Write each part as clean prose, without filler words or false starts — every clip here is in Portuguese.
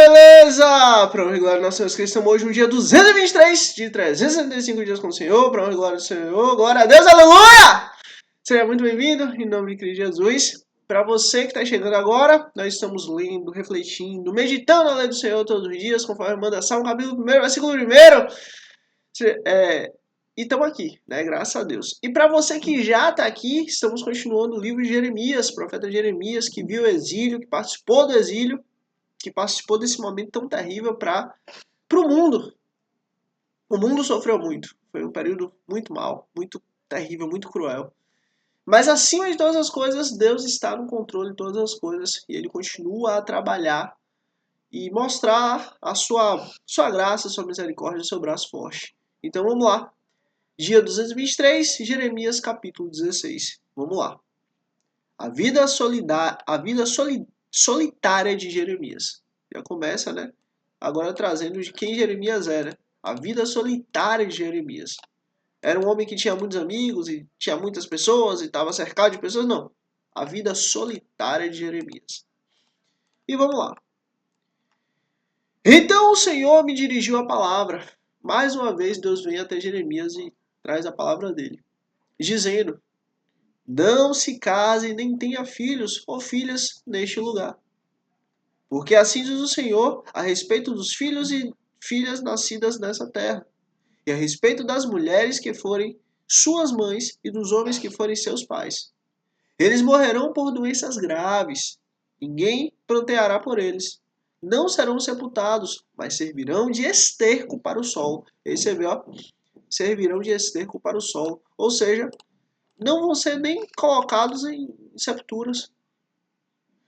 beleza? Para honra e glória do nosso Deus Cristo, estamos hoje no dia 223 de 365 dias com o Senhor, para honra e glória do Senhor, glória a Deus, aleluia! Seja muito bem-vindo, em nome de Cristo Jesus. Para você que está chegando agora, nós estamos lendo, refletindo, meditando na lei do Senhor todos os dias, conforme manda Salmo, capítulo 1, versículo 1. E estamos aqui, né? Graças a Deus. E para você que já está aqui, estamos continuando o livro de Jeremias, profeta Jeremias, que viu o exílio, que participou do exílio, que participou desse momento tão terrível para o mundo. O mundo sofreu muito. Foi um período muito mal, muito terrível, muito cruel. Mas acima de todas as coisas, Deus está no controle de todas as coisas e Ele continua a trabalhar e mostrar a sua graça, a sua misericórdia, o seu braço forte. Então vamos lá. Dia 223, Jeremias capítulo 16. Vamos lá. A vida solitária de Jeremias. Já começa, né? Agora trazendo de quem Jeremias era. A vida solitária de Jeremias. Era um homem que tinha muitos amigos e tinha muitas pessoas e estava cercado de pessoas? Não. A vida solitária de Jeremias. E vamos lá. Então o Senhor me dirigiu a palavra. Mais uma vez Deus vem até Jeremias e traz a palavra dele. Dizendo: não se case nem tenha filhos ou filhas neste lugar. Porque assim diz o Senhor a respeito dos filhos e filhas nascidas nessa terra, e a respeito das mulheres que forem suas mães e dos homens que forem seus pais. Eles morrerão por doenças graves. Ninguém pranteará por eles. Não serão sepultados, mas servirão de esterco para o sol. Aí você vê, ó, servirão de esterco para o sol. Ou seja, não vão ser nem colocados em sepulturas.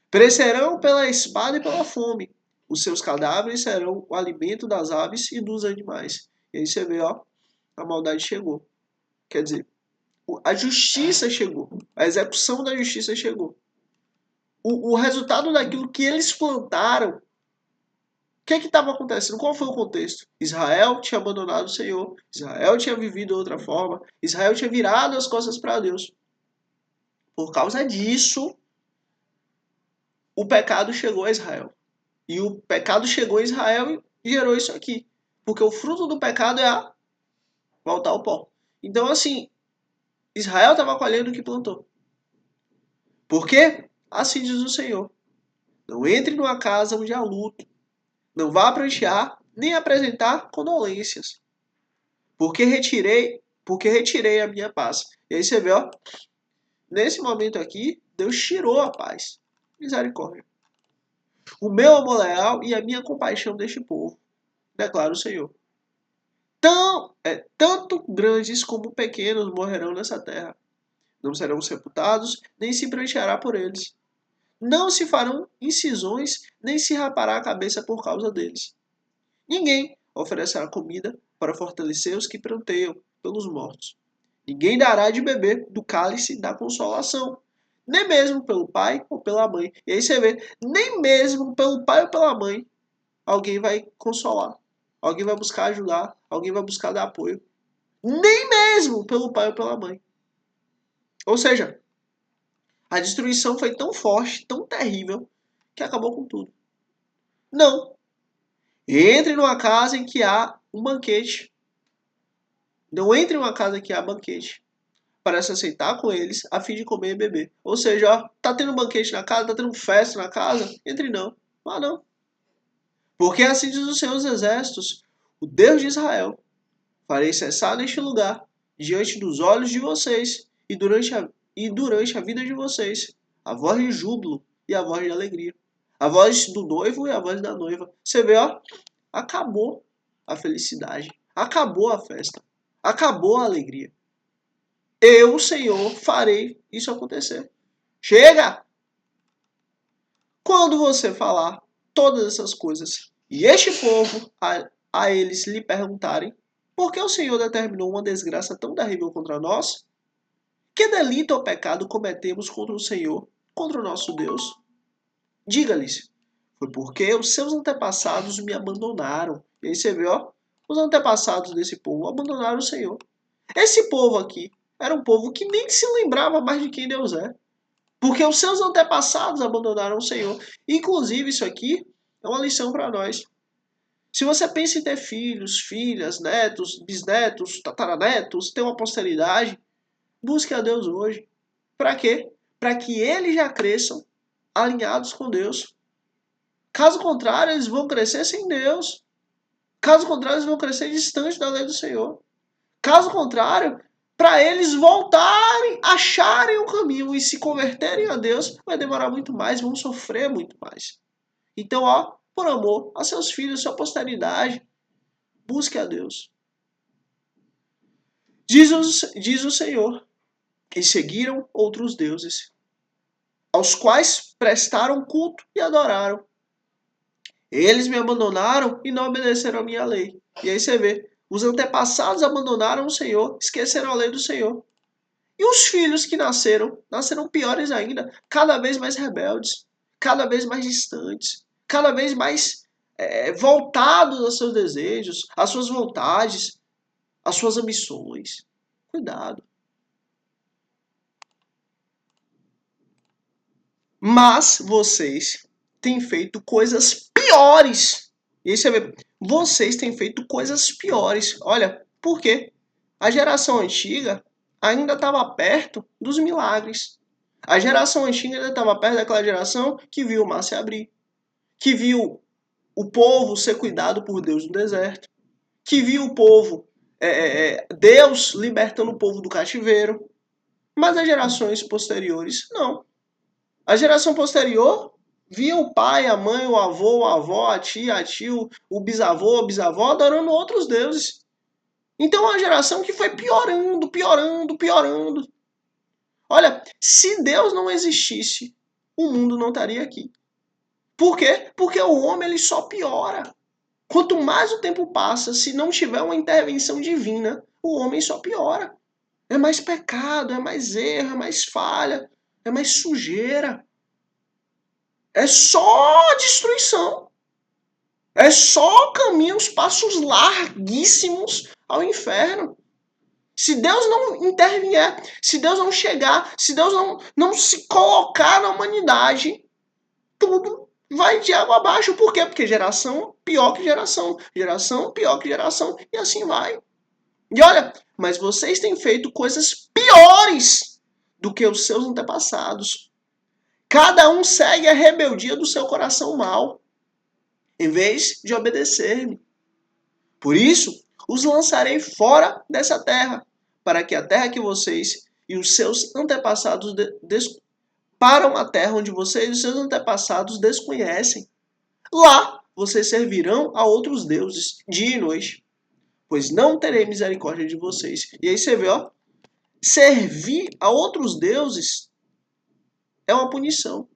Perecerão pela espada e pela fome. Os seus cadáveres serão o alimento das aves e dos animais. E aí você vê, ó, a maldade chegou. Quer dizer, a justiça chegou. A execução da justiça chegou. O resultado daquilo que eles plantaram. O que estava acontecendo? Qual foi o contexto? Israel tinha abandonado o Senhor. Israel tinha vivido de outra forma. Israel tinha virado as costas para Deus. Por causa disso, o pecado chegou a Israel. E o pecado chegou a Israel e gerou isso aqui. Porque o fruto do pecado é voltar ao pó. Então, assim, Israel estava colhendo o que plantou. Por quê? Assim diz o Senhor. Não entre numa casa onde há luto. Não vá prantear, nem apresentar condolências. Porque retirei a minha paz. E aí você vê, ó, nesse momento aqui, Deus tirou a paz. Misericórdia. O meu amor leal e a minha compaixão deste povo, declara o Senhor. Tanto grandes como pequenos morrerão nessa terra. Não serão sepultados, nem se pranteará por eles. Não se farão incisões, nem se rapará a cabeça por causa deles. Ninguém oferecerá comida para fortalecer os que pranteiam pelos mortos. Ninguém dará de beber do cálice da consolação, nem mesmo pelo pai ou pela mãe. E aí você vê, nem mesmo pelo pai ou pela mãe alguém vai consolar. Alguém vai buscar ajudar, alguém vai buscar dar apoio. Nem mesmo pelo pai ou pela mãe. Ou seja, a destruição foi tão forte, tão terrível, que acabou com tudo. Não. Entre numa casa em que há um banquete. Não entre em uma casa em que há banquete. Para se aceitar com eles, a fim de comer e beber. Ou seja, ó, tá tendo um banquete na casa, tá tendo festa na casa, entre não. Ah, não. Porque assim diz o Senhor dos Exércitos, o Deus de Israel. Farei cessar neste lugar, diante dos olhos de vocês, e durante a vida de vocês, a voz de júbilo e a voz de alegria. A voz do noivo e a voz da noiva. Você vê, ó, acabou a felicidade. Acabou a festa. Acabou a alegria. Eu, Senhor, farei isso acontecer. Chega! Quando você falar todas essas coisas, e este povo a eles lhe perguntarem, por que o Senhor determinou uma desgraça tão terrível contra nós? Que delito ou pecado cometemos contra o Senhor, contra o nosso Deus? Diga-lhes, foi porque os seus antepassados me abandonaram. E aí você vê, ó, os antepassados desse povo abandonaram o Senhor. Esse povo aqui era um povo que nem se lembrava mais de quem Deus é. Porque os seus antepassados abandonaram o Senhor. Inclusive, isso aqui É uma lição para nós. Se você pensa em ter filhos, filhas, netos, bisnetos, tataranetos, ter uma posteridade, busque a Deus hoje. Para quê? Para que eles já cresçam alinhados com Deus. Caso contrário, eles vão crescer sem Deus. Caso contrário, eles vão crescer distante da lei do Senhor. Caso contrário, para eles voltarem, acharem o caminho e se converterem a Deus, vai demorar muito mais, vão sofrer muito mais. Então, por amor a seus filhos, sua posteridade, busque a Deus. Diz o Senhor, e seguiram outros deuses, aos quais prestaram culto e adoraram. Eles me abandonaram e não obedeceram a minha lei. E aí você vê, os antepassados abandonaram o Senhor, esqueceram a lei do Senhor. E os filhos que nasceram piores ainda, cada vez mais rebeldes, cada vez mais distantes, cada vez mais voltados aos seus desejos, às suas vontades, às suas ambições. Cuidado. Mas vocês têm feito coisas piores. E aí você vê, vocês têm feito coisas piores. Olha, por quê? A geração antiga ainda estava perto dos milagres. A geração antiga ainda estava perto daquela geração que viu o mar se abrir, que viu o povo ser cuidado por Deus no deserto, que viu o povo, Deus libertando o povo do cativeiro. Mas as gerações posteriores, não. A geração posterior via o pai, a mãe, o avô, a avó, a tia, tio, o bisavô, a bisavó adorando outros deuses. Então é uma geração que foi piorando, piorando, piorando. Olha, se Deus não existisse, o mundo não estaria aqui. Por quê? Porque o homem ele só piora. Quanto mais o tempo passa, se não tiver uma intervenção divina, o homem só piora. É mais pecado, é mais erro, é mais falha, é mais sujeira. É só destruição. É só caminhos, passos larguíssimos ao inferno. Se Deus não intervier, se Deus não chegar, se Deus não se colocar na humanidade, tudo vai de água abaixo. Por quê? Porque geração pior que geração pior que geração, e assim vai. E olha, mas vocês têm feito coisas piores do que os seus antepassados. Cada um segue a rebeldia do seu coração mau, em vez de obedecer-me. Por isso, os lançarei fora dessa terra, para que a terra que vocês e os seus antepassados param a terra onde vocês e os seus antepassados desconhecem. Lá vocês servirão a outros deuses, dia e noite, pois não terei misericórdia de vocês. E aí você vê, servir a outros deuses é uma punição.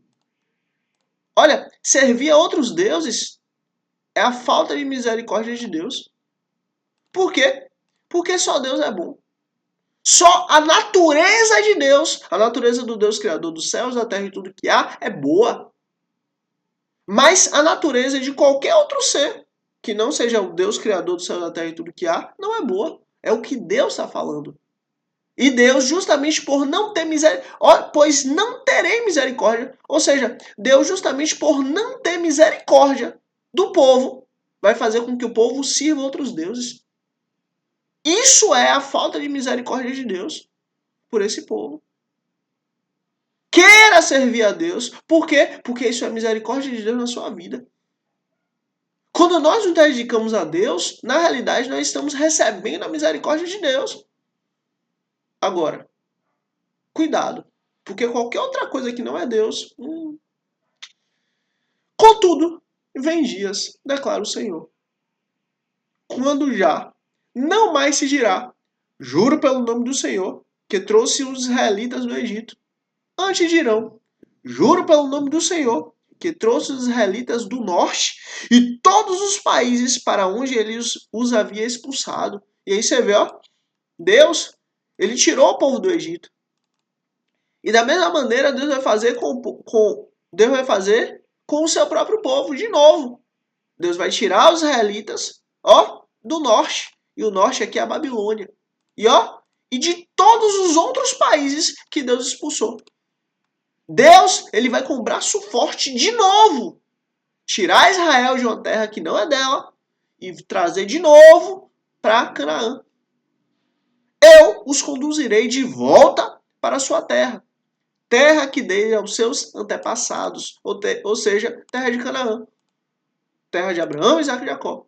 Olha, servir a outros deuses é a falta de misericórdia de Deus. Por quê? Porque só Deus é bom. Só a natureza de Deus, a natureza do Deus Criador dos céus, da terra e tudo que há, é boa. Mas a natureza de qualquer outro ser, que não seja o Deus Criador do céu, da terra e tudo que há, não é boa. É o que Deus está falando. E Deus, justamente por não ter misericórdia, pois não terei misericórdia, ou seja, Deus, justamente por não ter misericórdia do povo, vai fazer com que o povo sirva outros deuses. Isso é a falta de misericórdia de Deus por esse povo. Queira servir a Deus. Por quê? Porque isso é misericórdia de Deus na sua vida. Quando nós nos dedicamos a Deus, na realidade nós estamos recebendo a misericórdia de Deus. Agora, cuidado, porque qualquer outra coisa que não é Deus. Contudo, vem dias, declara o Senhor, quando já não mais se dirá, juro pelo nome do Senhor, que trouxe os israelitas do Egito. Antes dirão, juro pelo nome do Senhor, que trouxe os israelitas do norte e todos os países para onde ele os havia expulsado. E aí você vê, Deus, ele tirou o povo do Egito. E da mesma maneira, Deus vai fazer com o seu próprio povo de novo. Deus vai tirar os israelitas, do norte. E o norte aqui é a Babilônia. E de todos os outros países que Deus expulsou. Deus, ele vai com o braço forte de novo tirar Israel de uma terra que não é dela e trazer de novo para Canaã. Eu os conduzirei de volta para a sua terra, terra que dei aos seus antepassados, ou seja, terra de Canaã, terra de Abraão, Isaque e Jacó.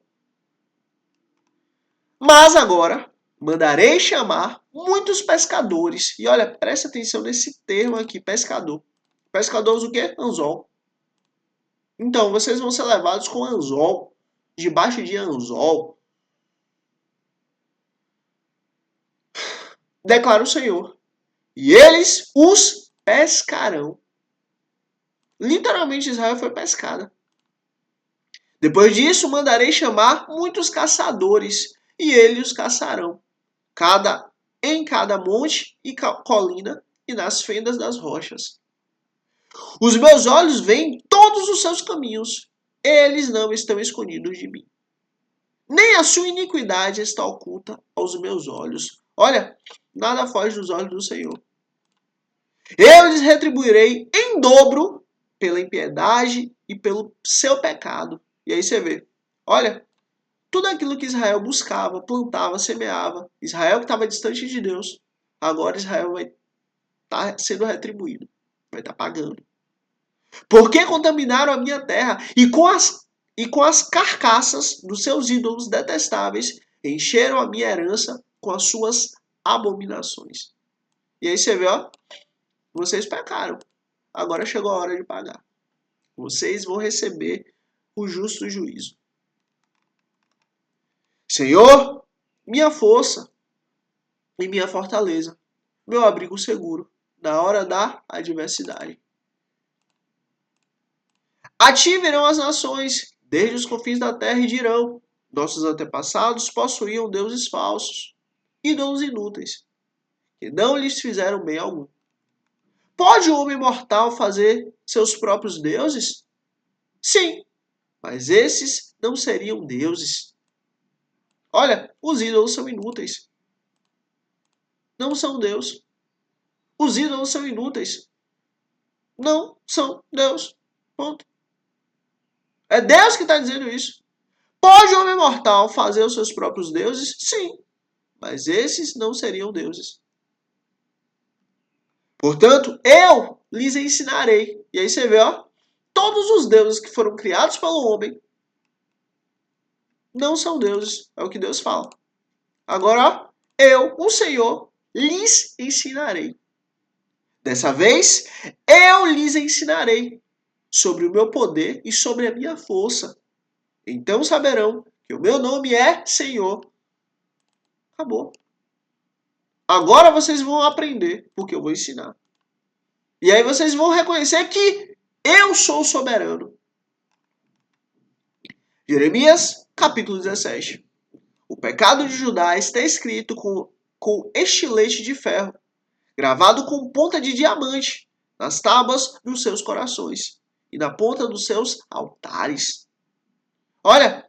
Mas agora mandarei chamar muitos pescadores. E olha, presta atenção nesse termo aqui, pescador. Pescador usa o quê? Anzol. Então, vocês vão ser levados com anzol, debaixo de anzol. Declara o Senhor. E eles os pescarão. Literalmente, Israel foi pescada. Depois disso, mandarei chamar muitos caçadores, e eles os caçarão, em cada monte e colina e nas fendas das rochas. Os meus olhos veem todos os seus caminhos, eles não estão escondidos de mim. Nem a sua iniquidade está oculta aos meus olhos. Olha, nada foge dos olhos do Senhor. Eu lhes retribuirei em dobro pela impiedade e pelo seu pecado. E aí você vê, olha, tudo aquilo que Israel buscava, plantava, semeava, Israel que estava distante de Deus, agora Israel vai estar sendo retribuído, vai estar pagando. Porque contaminaram a minha terra e com as carcaças dos seus ídolos detestáveis encheram a minha herança com as suas abominações. E aí você vê, ó, vocês pecaram. Agora chegou a hora de pagar. Vocês vão receber o justo juízo. Senhor, minha força e minha fortaleza, meu abrigo seguro na hora da adversidade. A ti virão as nações, desde os confins da terra, e dirão: nossos antepassados possuíam deuses falsos, ídolos inúteis, que não lhes fizeram bem algum. Pode o homem mortal fazer seus próprios deuses? Sim, mas esses não seriam deuses. Olha, os ídolos são inúteis. Não são Deus. Os ídolos são inúteis. Não são Deus. Ponto. É Deus que está dizendo isso. Pode o homem mortal fazer os seus próprios deuses? Sim, mas esses não seriam deuses. Portanto, eu lhes ensinarei. E aí você vê, ó, todos os deuses que foram criados pelo homem não são deuses. É o que Deus fala. Agora, ó, eu, o Senhor, lhes ensinarei. Dessa vez, eu lhes ensinarei sobre o meu poder e sobre a minha força. Então saberão que o meu nome é Senhor. Acabou. Agora vocês vão aprender, porque eu vou ensinar. E aí vocês vão reconhecer que eu sou soberano. Jeremias, capítulo 17. O pecado de Judá está escrito com estilete de ferro, gravado com ponta de diamante, nas tábuas dos seus corações e na ponta dos seus altares. Olha,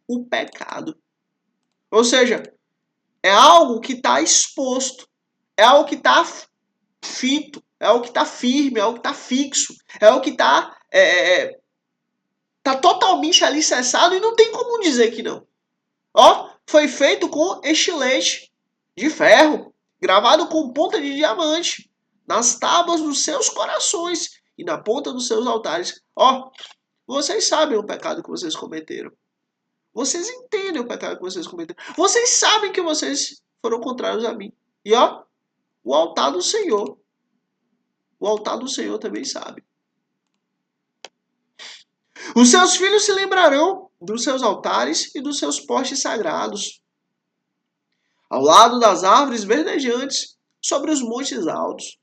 o pecado. Ou seja, é algo que está exposto, é algo que está fito, é algo que está firme, é algo que está fixo, é algo que está tá totalmente alicerçado e não tem como dizer que não. Ó, foi feito com estilete de ferro, gravado com ponta de diamante, nas tábuas dos seus corações e na ponta dos seus altares. Ó, vocês sabem o pecado que vocês cometeram. Vocês entendem o pecado que vocês cometeram. Vocês sabem que vocês foram contrários a mim. E ó, o altar do Senhor. O altar do Senhor também sabe. Os seus filhos se lembrarão dos seus altares e dos seus postes sagrados, ao lado das árvores verdejantes, sobre os montes altos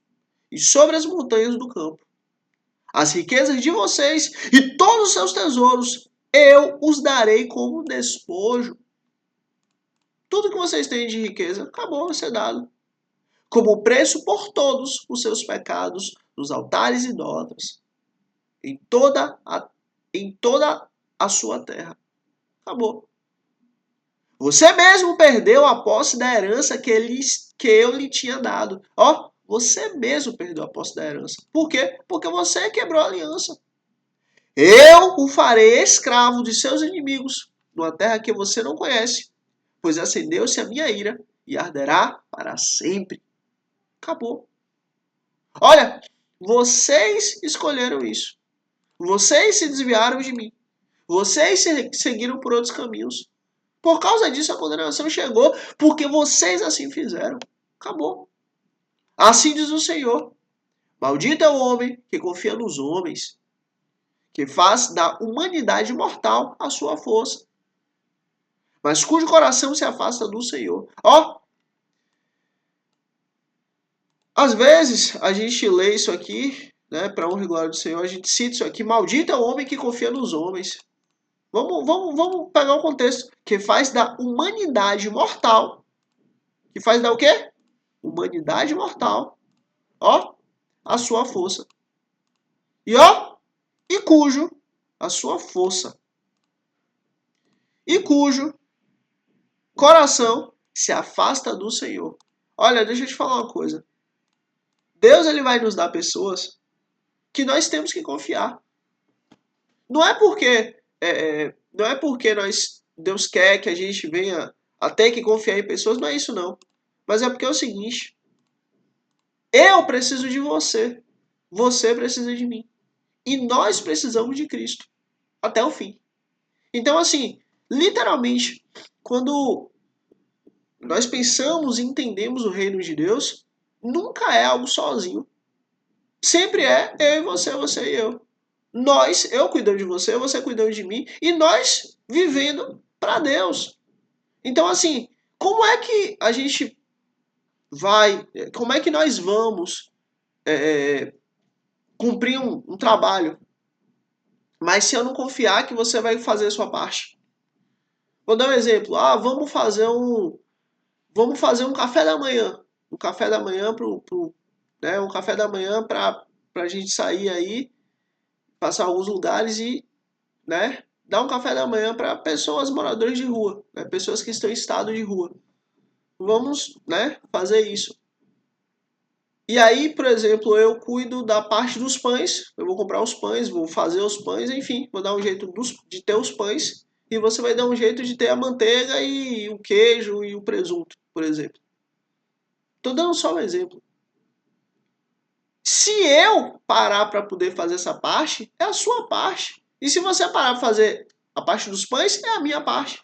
e sobre as montanhas do campo. As riquezas de vocês e todos os seus tesouros, eu os darei como despojo. Tudo que vocês têm de riqueza acabou de ser dado, como preço por todos os seus pecados nos altares idólatras, em toda a sua terra. Acabou. Você mesmo perdeu a posse da herança que eu lhe tinha dado. Ó, você mesmo perdeu a posse da herança. Por quê? Porque você quebrou a aliança. Eu o farei escravo de seus inimigos, numa terra que você não conhece, pois acendeu-se a minha ira e arderá para sempre. Acabou. Olha, vocês escolheram isso. Vocês se desviaram de mim. Vocês seguiram por outros caminhos. Por causa disso a condenação chegou, porque vocês assim fizeram. Acabou. Assim diz o Senhor. Maldito é o homem que confia nos homens, que faz da humanidade mortal a sua força, mas cujo coração se afasta do Senhor. Ó, às vezes a gente lê isso aqui, né, para honra e glória do Senhor, a gente cita isso aqui, maldito é o homem que confia nos homens. Vamos pegar o contexto, que faz da humanidade mortal, que faz da o quê? Humanidade mortal, ó, a sua força. E ó, e cujo, a sua força, e cujo coração se afasta do Senhor. Olha, deixa eu te falar uma coisa. Deus ele vai nos dar pessoas que nós temos que confiar. Não é porque não é porque Deus quer que a gente venha a ter que confiar em pessoas, não é isso não. Mas é porque é o seguinte, eu preciso de você, você precisa de mim. E nós precisamos de Cristo até o fim. Então assim, literalmente, quando nós pensamos e entendemos o reino de Deus, nunca é algo sozinho. Sempre é eu e você e eu. Nós, eu cuidando de você, você cuidando de mim, e nós vivendo para Deus. Então, assim, como é que a gente vai, como é que nós vamos cumprir um trabalho, mas se eu não confiar que você vai fazer a sua parte? Vou dar um exemplo. Ah, vamos fazer um café da manhã. Um café da manhã né, um café da manhã para a gente sair aí, passar alguns lugares e, né, dar um café da manhã para pessoas moradoras de rua, né, pessoas que estão em estado de rua. Vamos, né, fazer isso. E aí, por exemplo, eu cuido da parte dos pães. Eu vou comprar os pães, vou fazer os pães, enfim, vou dar um jeito de ter os pães e você vai dar um jeito de ter a manteiga e o queijo e o presunto, por exemplo. Estou dando só um exemplo. Se eu parar para poder fazer essa parte, é a sua parte. E se você parar para fazer a parte dos pães, é a minha parte.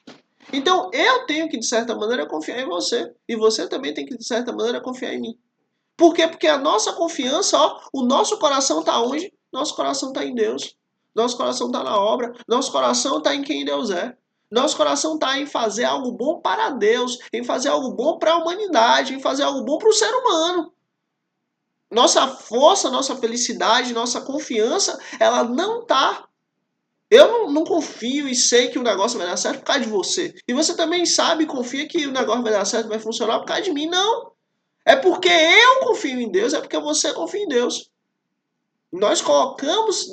Então eu tenho que, de certa maneira, confiar em você. E você também tem que, de certa maneira, confiar em mim. Por quê? Porque a nossa confiança, ó, o nosso coração está onde? Nosso coração está em Deus. Nosso coração está na obra. Nosso coração está em quem Deus é. Nosso coração está em fazer algo bom para Deus, em fazer algo bom para a humanidade, em fazer algo bom para o ser humano. Nossa força, nossa felicidade, nossa confiança, ela não está. Eu não confio e sei que o negócio vai dar certo por causa de você. E você também sabe e confia que o negócio vai dar certo, vai funcionar por causa de mim. Não. É porque eu confio em Deus, é porque você confia em Deus. Nós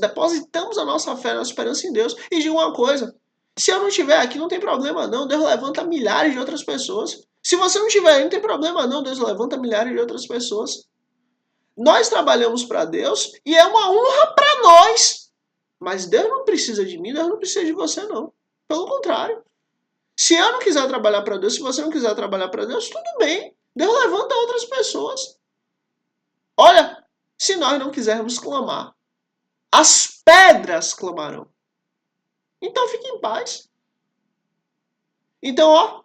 depositamos a nossa fé, a nossa esperança em Deus. E digo uma coisa, se eu não estiver aqui, não tem problema não. Deus levanta milhares de outras pessoas. Se você não estiver aí, não tem problema não. Deus levanta milhares de outras pessoas. Nós trabalhamos para Deus e é uma honra para nós. Mas Deus não precisa de mim, Deus não precisa de você não. Pelo contrário. Se eu não quiser trabalhar para Deus, se você não quiser trabalhar para Deus, tudo bem. Deus levanta outras pessoas. Olha, se nós não quisermos clamar, as pedras clamarão. Então fique em paz. Então, ó,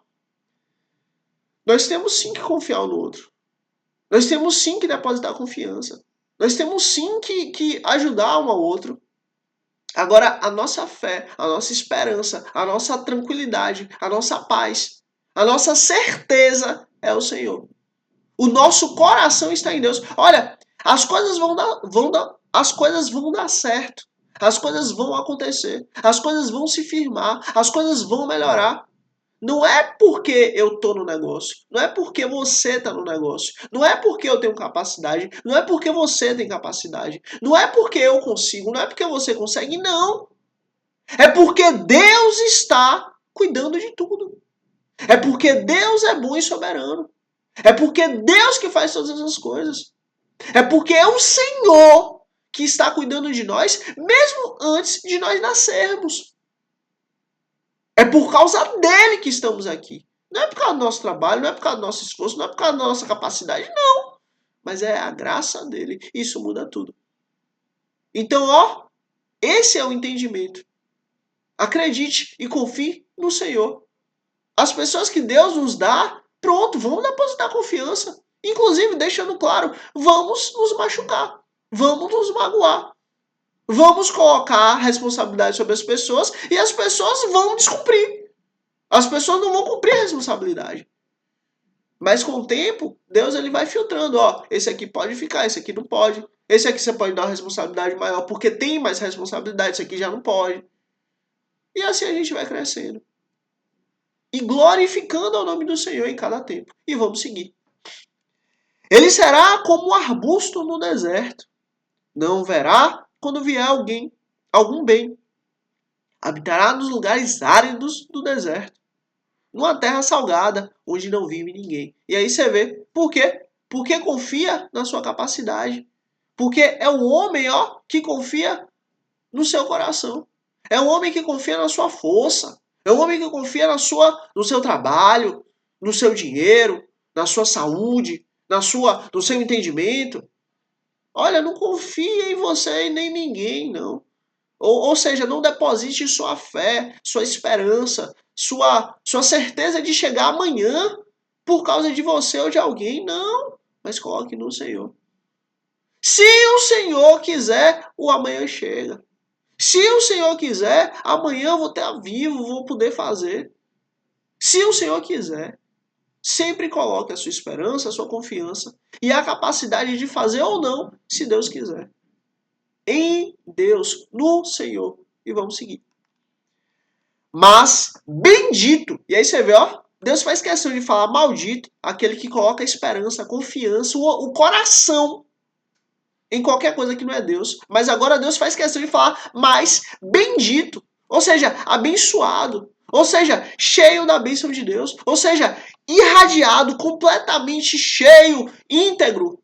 nós temos sim que confiar um no outro. Nós temos sim que depositar confiança. Nós temos sim que ajudar um ao outro. Agora, a nossa fé, a nossa esperança, a nossa tranquilidade, a nossa paz, a nossa certeza é o Senhor. O nosso coração está em Deus. Olha, as coisas as coisas vão dar certo. As coisas vão acontecer. As coisas vão se firmar. As coisas vão melhorar. Não é porque eu estou no negócio. Não é porque você está no negócio. Não é porque eu tenho capacidade. Não é porque você tem capacidade. Não é porque eu consigo. Não é porque você consegue. Não. É porque Deus está cuidando de tudo. É porque Deus é bom e soberano. É porque Deus que faz todas essas coisas. É porque é o Senhor que está cuidando de nós, mesmo antes de nós nascermos. É por causa dele que estamos aqui. Não é por causa do nosso trabalho, não é por causa do nosso esforço, não é por causa da nossa capacidade, não. Mas é a graça dele. Isso muda tudo. Então, ó, esse é o entendimento. Acredite e confie no Senhor. As pessoas que Deus nos dá, pronto, vamos depositar confiança. Inclusive, deixando claro, vamos nos machucar, vamos nos magoar. Vamos colocar a responsabilidade sobre as pessoas e as pessoas vão descumprir. As pessoas não vão cumprir a responsabilidade. Mas com o tempo, Deus ele vai filtrando. Ó, esse aqui pode ficar, esse aqui não pode. Esse aqui você pode dar uma responsabilidade maior porque tem mais responsabilidade, esse aqui já não pode. E assim a gente vai crescendo. E glorificando ao nome do Senhor em cada tempo. E vamos seguir. Ele será como um arbusto no deserto. Não verá quando vier algum bem. Habitará nos lugares áridos do deserto. Numa terra salgada, onde não vive ninguém. E aí você vê, por quê? Porque confia na sua capacidade. Porque é o homem, ó, que confia no seu coração. É o homem que confia na sua força. É o homem que confia no seu trabalho, no seu dinheiro, na sua saúde, no seu entendimento. Olha, não confia em você e nem ninguém, não. Ou seja, não deposite sua fé, sua esperança, sua certeza de chegar amanhã por causa de você ou de alguém. Não, mas coloque no Senhor. Se o Senhor quiser, o amanhã chega. Se o Senhor quiser, amanhã eu vou estar vivo, vou poder fazer. Se o Senhor quiser, sempre coloque a sua esperança, a sua confiança e a capacidade de fazer ou não, se Deus quiser. Em Deus, no Senhor. E vamos seguir. Mas bendito. E aí você vê, ó. Deus faz questão de falar maldito, aquele que coloca a esperança, a confiança, o coração em qualquer coisa que não é Deus. Mas agora Deus faz questão de falar mais bendito. Ou seja, abençoado. Ou seja, cheio da bênção de Deus. Ou seja, irradiado, completamente cheio, íntegro.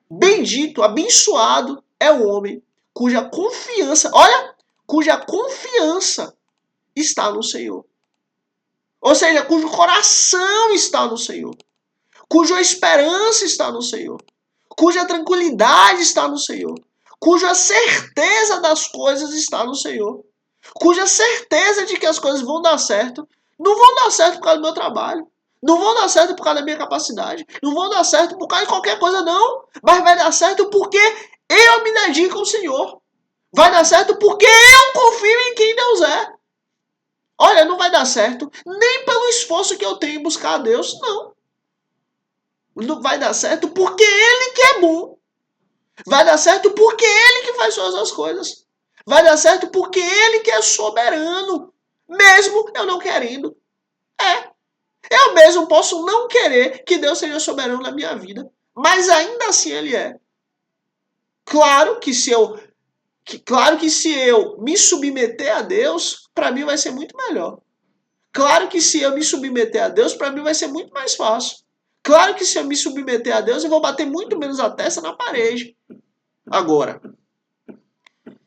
Bendito, abençoado é o homem cuja confiança, olha, cuja confiança está no Senhor. Ou seja, cujo coração está no Senhor. Cuja esperança está no Senhor. Cuja tranquilidade está no Senhor. Cuja certeza das coisas está no Senhor. Cuja certeza de que as coisas vão dar certo. Não vão dar certo por causa do meu trabalho. Não vão dar certo por causa da minha capacidade. Não vão dar certo por causa de qualquer coisa, não. Mas vai dar certo porque eu me dedico ao Senhor. Vai dar certo porque eu confio em quem Deus é. Olha, não vai dar certo nem pelo esforço que eu tenho em buscar a Deus, não. Não vai dar certo porque Ele que é bom. Vai dar certo porque Ele que faz todas as coisas. Vai dar certo porque Ele que é soberano. Mesmo eu não querendo. É. Eu mesmo posso não querer que Deus seja soberano na minha vida. Mas ainda assim Ele é. Claro que se eu me submeter a Deus, para mim vai ser muito melhor. Claro que se eu me submeter a Deus, para mim vai ser muito mais fácil. Claro que se eu me submeter a Deus, eu vou bater muito menos a testa na parede. Agora,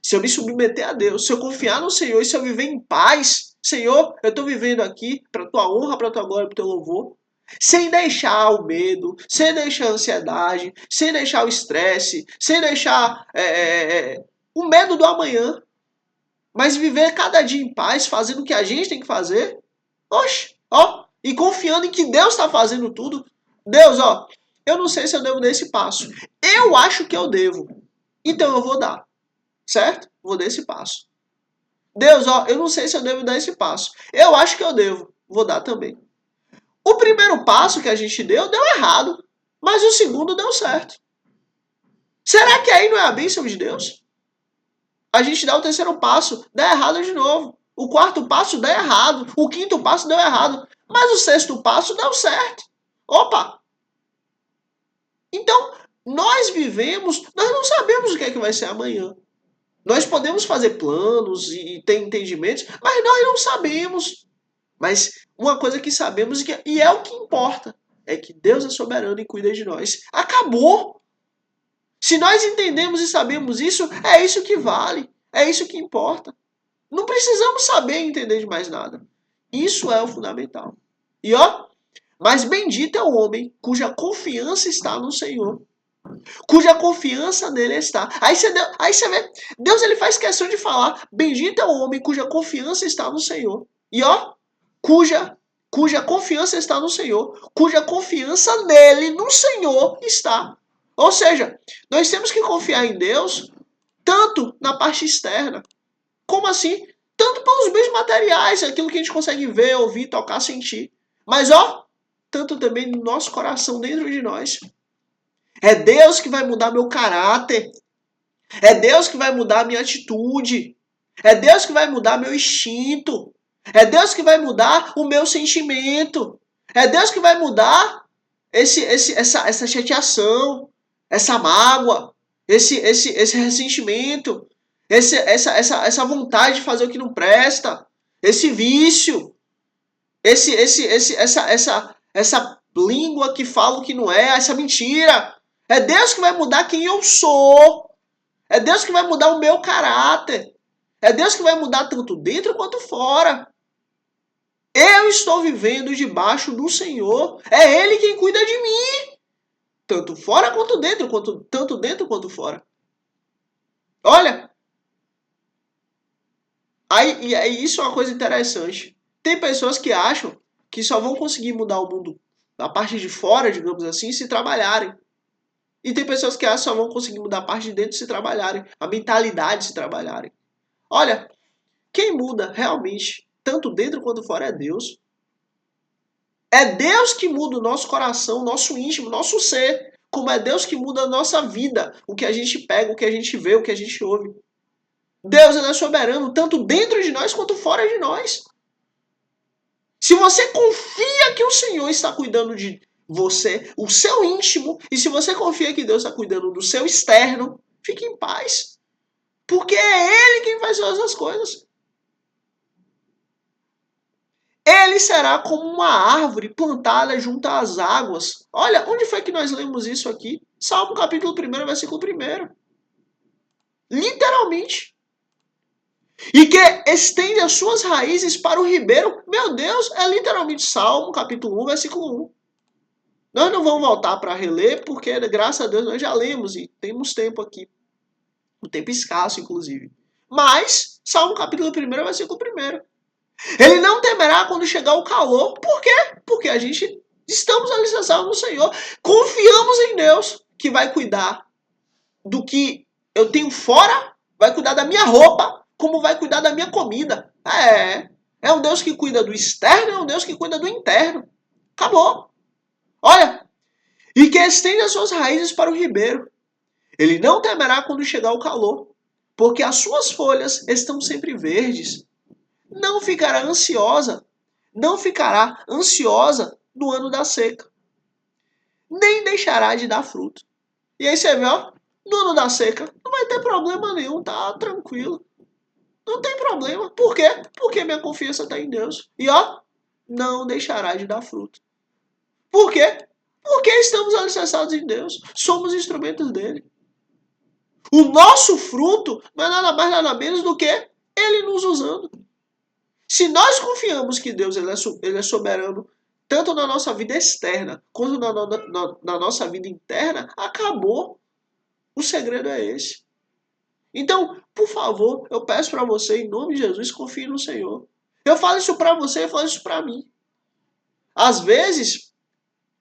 se eu me submeter a Deus, se eu confiar no Senhor e se eu viver em paz, Senhor, eu estou vivendo aqui para tua honra, para tua glória, para teu louvor, sem deixar o medo, sem deixar a ansiedade, sem deixar o estresse, sem deixar o medo do amanhã, mas viver cada dia em paz, fazendo o que a gente tem que fazer. Oxe, ó, e confiando em que Deus está fazendo tudo. Deus, ó, eu não sei se eu devo dar esse passo. Eu acho que eu devo. Então eu vou dar. Certo? Vou dar esse passo. Deus, ó, eu não sei se eu devo dar esse passo. Eu acho que eu devo. Vou dar também. O primeiro passo que a gente deu errado. Mas o segundo deu certo. Será que aí não é a bênção de Deus? A gente dá o terceiro passo, dá errado de novo. O quarto passo deu errado. O quinto passo deu errado. Mas o sexto passo deu certo. Opa! Então, nós não sabemos o que é que vai ser amanhã. Nós podemos fazer planos e ter entendimentos, mas nós não sabemos. Mas uma coisa que sabemos e é o que importa, é que Deus é soberano e cuida de nós. Acabou! Se nós entendemos e sabemos isso, é isso que vale. É isso que importa. Não precisamos saber e entender de mais nada. Isso é o fundamental. E ó, mas bendito é o homem cuja confiança está no Senhor, cuja confiança nele está. Aí você vê, Deus ele faz questão de falar, bendito é o homem cuja confiança está no Senhor. E ó, cuja confiança está no Senhor, cuja confiança nele, no Senhor, está. Ou seja, nós temos que confiar em Deus tanto na parte externa, como assim? Tanto pelos bens materiais, aquilo que a gente consegue ver, ouvir, tocar, sentir. Mas ó, tanto também no nosso coração, dentro de nós. É Deus que vai mudar meu caráter. É Deus que vai mudar minha atitude. É Deus que vai mudar meu instinto. É Deus que vai mudar o meu sentimento. É Deus que vai mudar essa chateação, essa mágoa, esse ressentimento, essa vontade de fazer o que não presta, esse vício, essa língua que fala o que não é, essa mentira. É Deus que vai mudar quem eu sou. É Deus que vai mudar o meu caráter. É Deus que vai mudar tanto dentro quanto fora. Eu estou vivendo debaixo do Senhor. É Ele quem cuida de mim. Tanto fora quanto dentro, tanto dentro quanto fora. Olha, aí isso é uma coisa interessante. Tem pessoas que acham que só vão conseguir mudar o mundo da parte de fora, digamos assim, se trabalharem. E tem pessoas que acham que só vão conseguir mudar a parte de dentro se trabalharem, a mentalidade se trabalharem. Olha, quem muda realmente, tanto dentro quanto fora, é Deus. É Deus que muda o nosso coração, nosso íntimo, nosso ser. Como é Deus que muda a nossa vida. O que a gente pega, o que a gente vê, o que a gente ouve. Deus é soberano, tanto dentro de nós quanto fora de nós. Se você confia que o Senhor está cuidando de você, o seu íntimo, e se você confia que Deus está cuidando do seu externo, fique em paz. Porque é Ele quem faz todas as coisas. Ele será como uma árvore plantada junto às águas. Olha, onde foi que nós lemos isso aqui? Salmo capítulo 1, versículo 1. Literalmente. E que estende as suas raízes para o ribeiro. Meu Deus, é literalmente Salmo capítulo 1, versículo 1. Nós não vamos voltar para reler, porque graças a Deus nós já lemos e temos tempo aqui. Um tempo escasso, inclusive. Mas, Salmo capítulo 1, versículo 1. Ele não temerá quando chegar o calor. Por quê? Porque a gente estamos alicerçados no Senhor. Confiamos em Deus que vai cuidar do que eu tenho fora, vai cuidar da minha roupa, como vai cuidar da minha comida. É um Deus que cuida do externo, é um Deus que cuida do interno. Acabou. Olha, e que estende as suas raízes para o ribeiro. Ele não temerá quando chegar o calor, porque as suas folhas estão sempre verdes. Não ficará ansiosa no ano da seca, nem deixará de dar fruto. E aí você vê, ó, no ano da seca, não vai ter problema nenhum, tá tranquilo. Não tem problema. Por quê? Porque minha confiança está em Deus. E ó, não deixará de dar fruto. Por quê? Porque estamos alicerçados em Deus. Somos instrumentos dele. O nosso fruto não é nada mais nada menos do que ele nos usando. Se nós confiamos que Deus ele é soberano, tanto na nossa vida externa quanto na nossa vida interna, acabou. O segredo é esse. Então, por favor, eu peço para você, em nome de Jesus, confie no Senhor. Eu falo isso para você, eu falo isso para mim. Às vezes,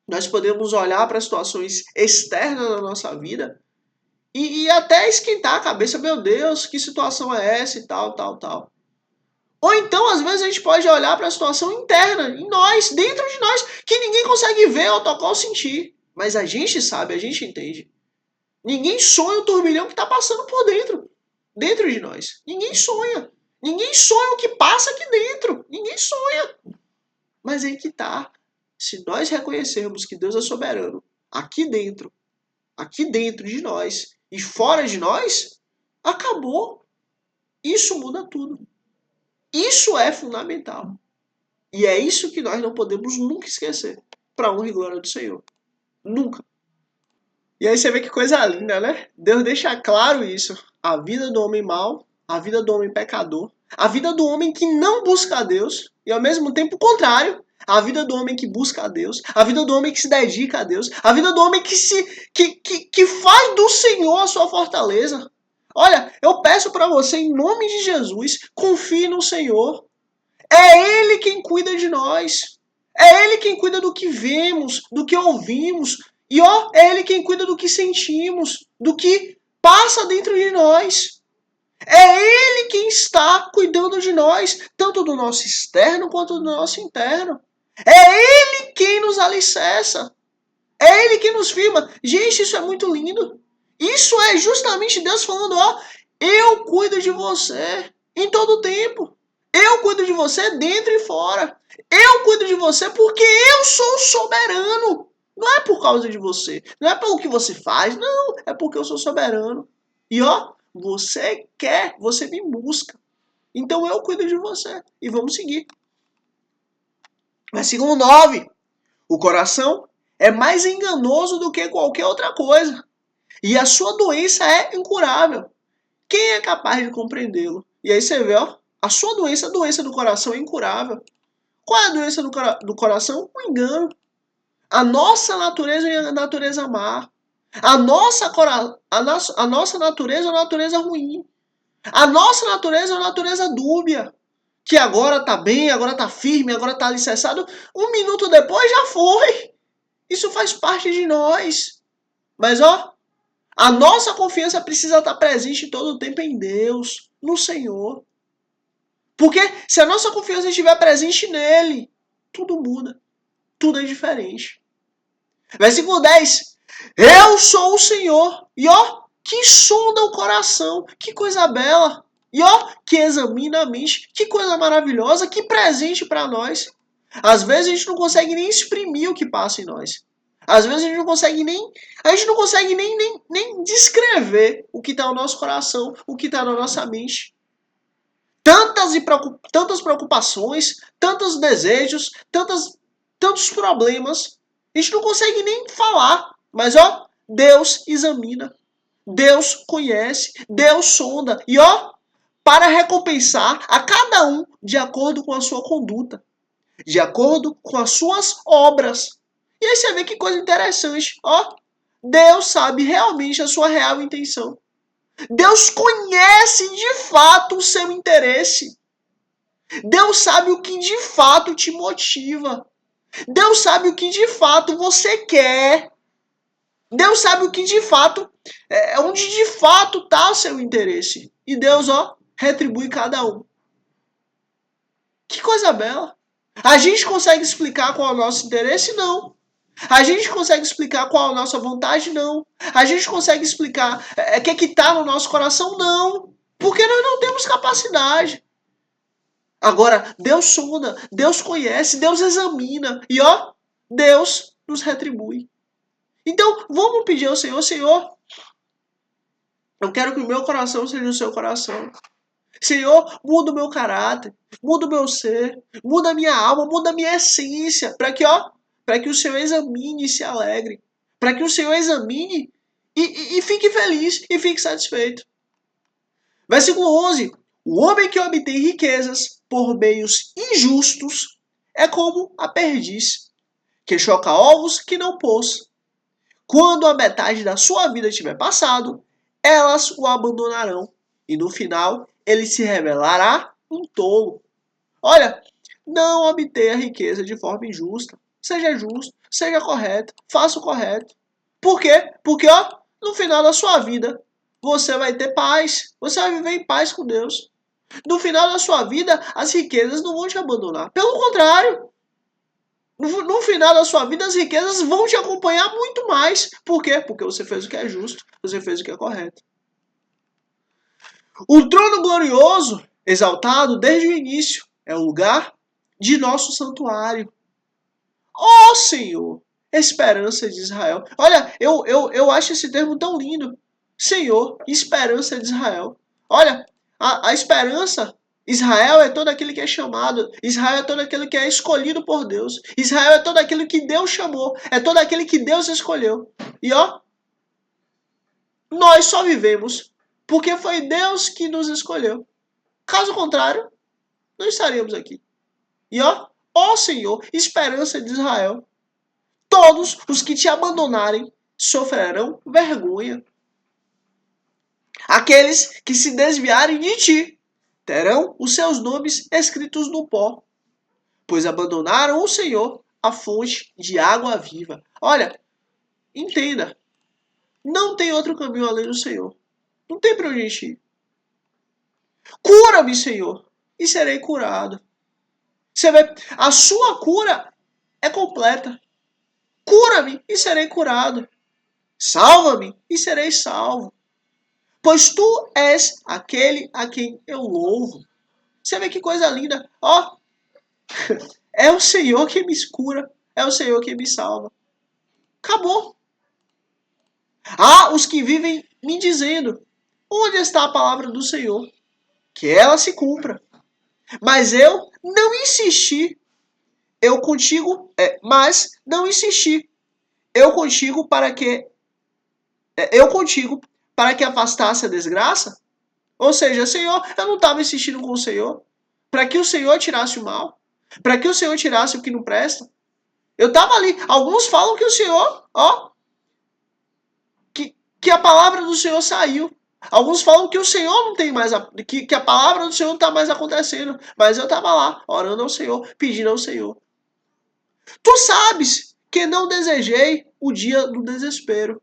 nós podemos olhar para situações externas da nossa vida e até esquentar a cabeça. Meu Deus, que situação é essa e tal, tal, tal. Ou então, às vezes, a gente pode olhar para a situação interna, em nós, dentro de nós, que ninguém consegue ver ou tocar ou sentir. Mas a gente sabe, a gente entende. Ninguém sonha o turbilhão que está passando por dentro de nós. Ninguém sonha. Ninguém sonha o que passa aqui dentro. Ninguém sonha. Mas aí que está. Se nós reconhecermos que Deus é soberano, aqui dentro de nós e fora de nós, acabou. Isso muda tudo. Isso é fundamental. E é isso que nós não podemos nunca esquecer. Para a honra e glória do Senhor. Nunca. E aí você vê que coisa linda, né? Deus deixa claro isso. A vida do homem mau, a vida do homem pecador, a vida do homem que não busca a Deus, e ao mesmo tempo o contrário. A vida do homem que busca a Deus, a vida do homem que se dedica a Deus, a vida do homem que faz do Senhor a sua fortaleza. Olha, eu peço para você, em nome de Jesus, confie no Senhor. É Ele quem cuida de nós. É Ele quem cuida do que vemos, do que ouvimos. E ó, é Ele quem cuida do que sentimos, do que passa dentro de nós. É Ele quem está cuidando de nós, tanto do nosso externo quanto do nosso interno. É Ele quem nos alicerça. É Ele quem nos firma. Gente, isso é muito lindo. Isso é justamente Deus falando, ó, eu cuido de você em todo o tempo. Eu cuido de você dentro e fora. Eu cuido de você porque eu sou soberano. Não é por causa de você. Não é pelo que você faz. Não, é porque eu sou soberano. E ó, você quer, você me busca. Então eu cuido de você. E vamos seguir. Versículo 9. O coração é mais enganoso do que qualquer outra coisa. E a sua doença é incurável. Quem é capaz de compreendê-lo? E aí você vê, ó, a sua doença, a doença do coração é incurável. Qual é a doença do coração? O engano. A nossa natureza é a natureza má. A nossa natureza é a natureza ruim. A nossa natureza é a natureza dúbia. Que agora tá bem, agora tá firme, agora tá alicerçado. Um minuto depois já foi. Isso faz parte de nós. Mas ó, a nossa confiança precisa estar presente todo o tempo em Deus, no Senhor. Porque se a nossa confiança estiver presente nele, tudo muda. Tudo é diferente. Versículo 10. Eu sou o Senhor. E ó, que sonda o coração. Que coisa bela. E ó, que examina a mente. Que coisa maravilhosa. Que presente para nós. Às vezes a gente não consegue nem exprimir o que passa em nós. Às vezes a gente não consegue nem descrever o que está no nosso coração, o que está na nossa mente. Tantas preocupações, tantos desejos, tantos problemas. A gente não consegue nem falar. Mas ó, Deus examina. Deus conhece. Deus sonda. E ó, para recompensar a cada um de acordo com a sua conduta. De acordo com as suas obras. E aí você vê que coisa interessante. Ó, Deus sabe realmente a sua real intenção. Deus conhece de fato o seu interesse. Deus sabe o que de fato te motiva. Deus sabe o que de fato você quer. Deus sabe o que de fato, onde de fato está o seu interesse. E Deus, ó, retribui cada um. Que coisa bela. A gente consegue explicar qual é o nosso interesse? Não. A gente consegue explicar qual é a nossa vontade? Não. A gente consegue explicar o que está no nosso coração? Não. Porque nós não temos capacidade. Agora, Deus sonda, Deus conhece, Deus examina. E ó, Deus nos retribui. Então, vamos pedir ao Senhor, Senhor, eu quero que o meu coração seja o seu coração. Senhor, muda o meu caráter, muda o meu ser, muda a minha alma, muda a minha essência, para que o Senhor examine e se alegre, para que o Senhor examine e fique feliz e fique satisfeito. Versículo 11. O homem que obtém riquezas por meios injustos é como a perdiz, que choca ovos que não pôs. Quando a metade da sua vida tiver passado, elas o abandonarão. E no final, ele se revelará um tolo. Olha, não obtenha a riqueza de forma injusta. Seja justo, seja correto, faça o correto. Por quê? Porque, ó, no final da sua vida, você vai ter paz. Você vai viver em paz com Deus. No final da sua vida, as riquezas não vão te abandonar. Pelo contrário. No final da sua vida, as riquezas vão te acompanhar muito mais. Por quê? Porque você fez o que é justo, você fez o que é correto. O trono glorioso, exaltado desde o início, é o lugar de nosso santuário. Ó Senhor, esperança de Israel. Olha, eu acho esse termo tão lindo. Senhor, esperança de Israel. Olha, a esperança, Israel é todo aquele que é chamado. Israel é todo aquele que é escolhido por Deus. Israel é todo aquele que Deus chamou. É todo aquele que Deus escolheu. E ó, nós só vivemos porque foi Deus que nos escolheu. Caso contrário, não estaríamos aqui. E ó Senhor, esperança de Israel, todos os que te abandonarem sofrerão vergonha. Aqueles que se desviarem de ti terão os seus nomes escritos no pó, pois abandonaram o Senhor, a fonte de água viva. Olha, entenda, não tem outro caminho além do Senhor. Não tem para onde a gente ir. Cura-me, Senhor, e serei curado. Você vê, a sua cura é completa. Cura-me e serei curado. Salva-me e serei salvo. Pois tu és aquele a quem eu louvo. Você vê que coisa linda. Ó, é o Senhor que me cura. É o Senhor que me salva. Acabou. Há os que vivem me dizendo: onde está a palavra do Senhor? Que ela se cumpra. Mas eu não insisti. Mas não insisti. Eu contigo para que afastasse a desgraça? Ou seja, Senhor, eu não estava insistindo com o Senhor para que o Senhor tirasse o mal, para que o Senhor tirasse o que não presta. Eu estava ali. Alguns falam que o Senhor, que a palavra do Senhor saiu. Alguns falam que o Senhor não tem mais, que a palavra do Senhor não está mais acontecendo. Mas eu estava lá, orando ao Senhor, pedindo ao Senhor. Tu sabes que não desejei o dia do desespero.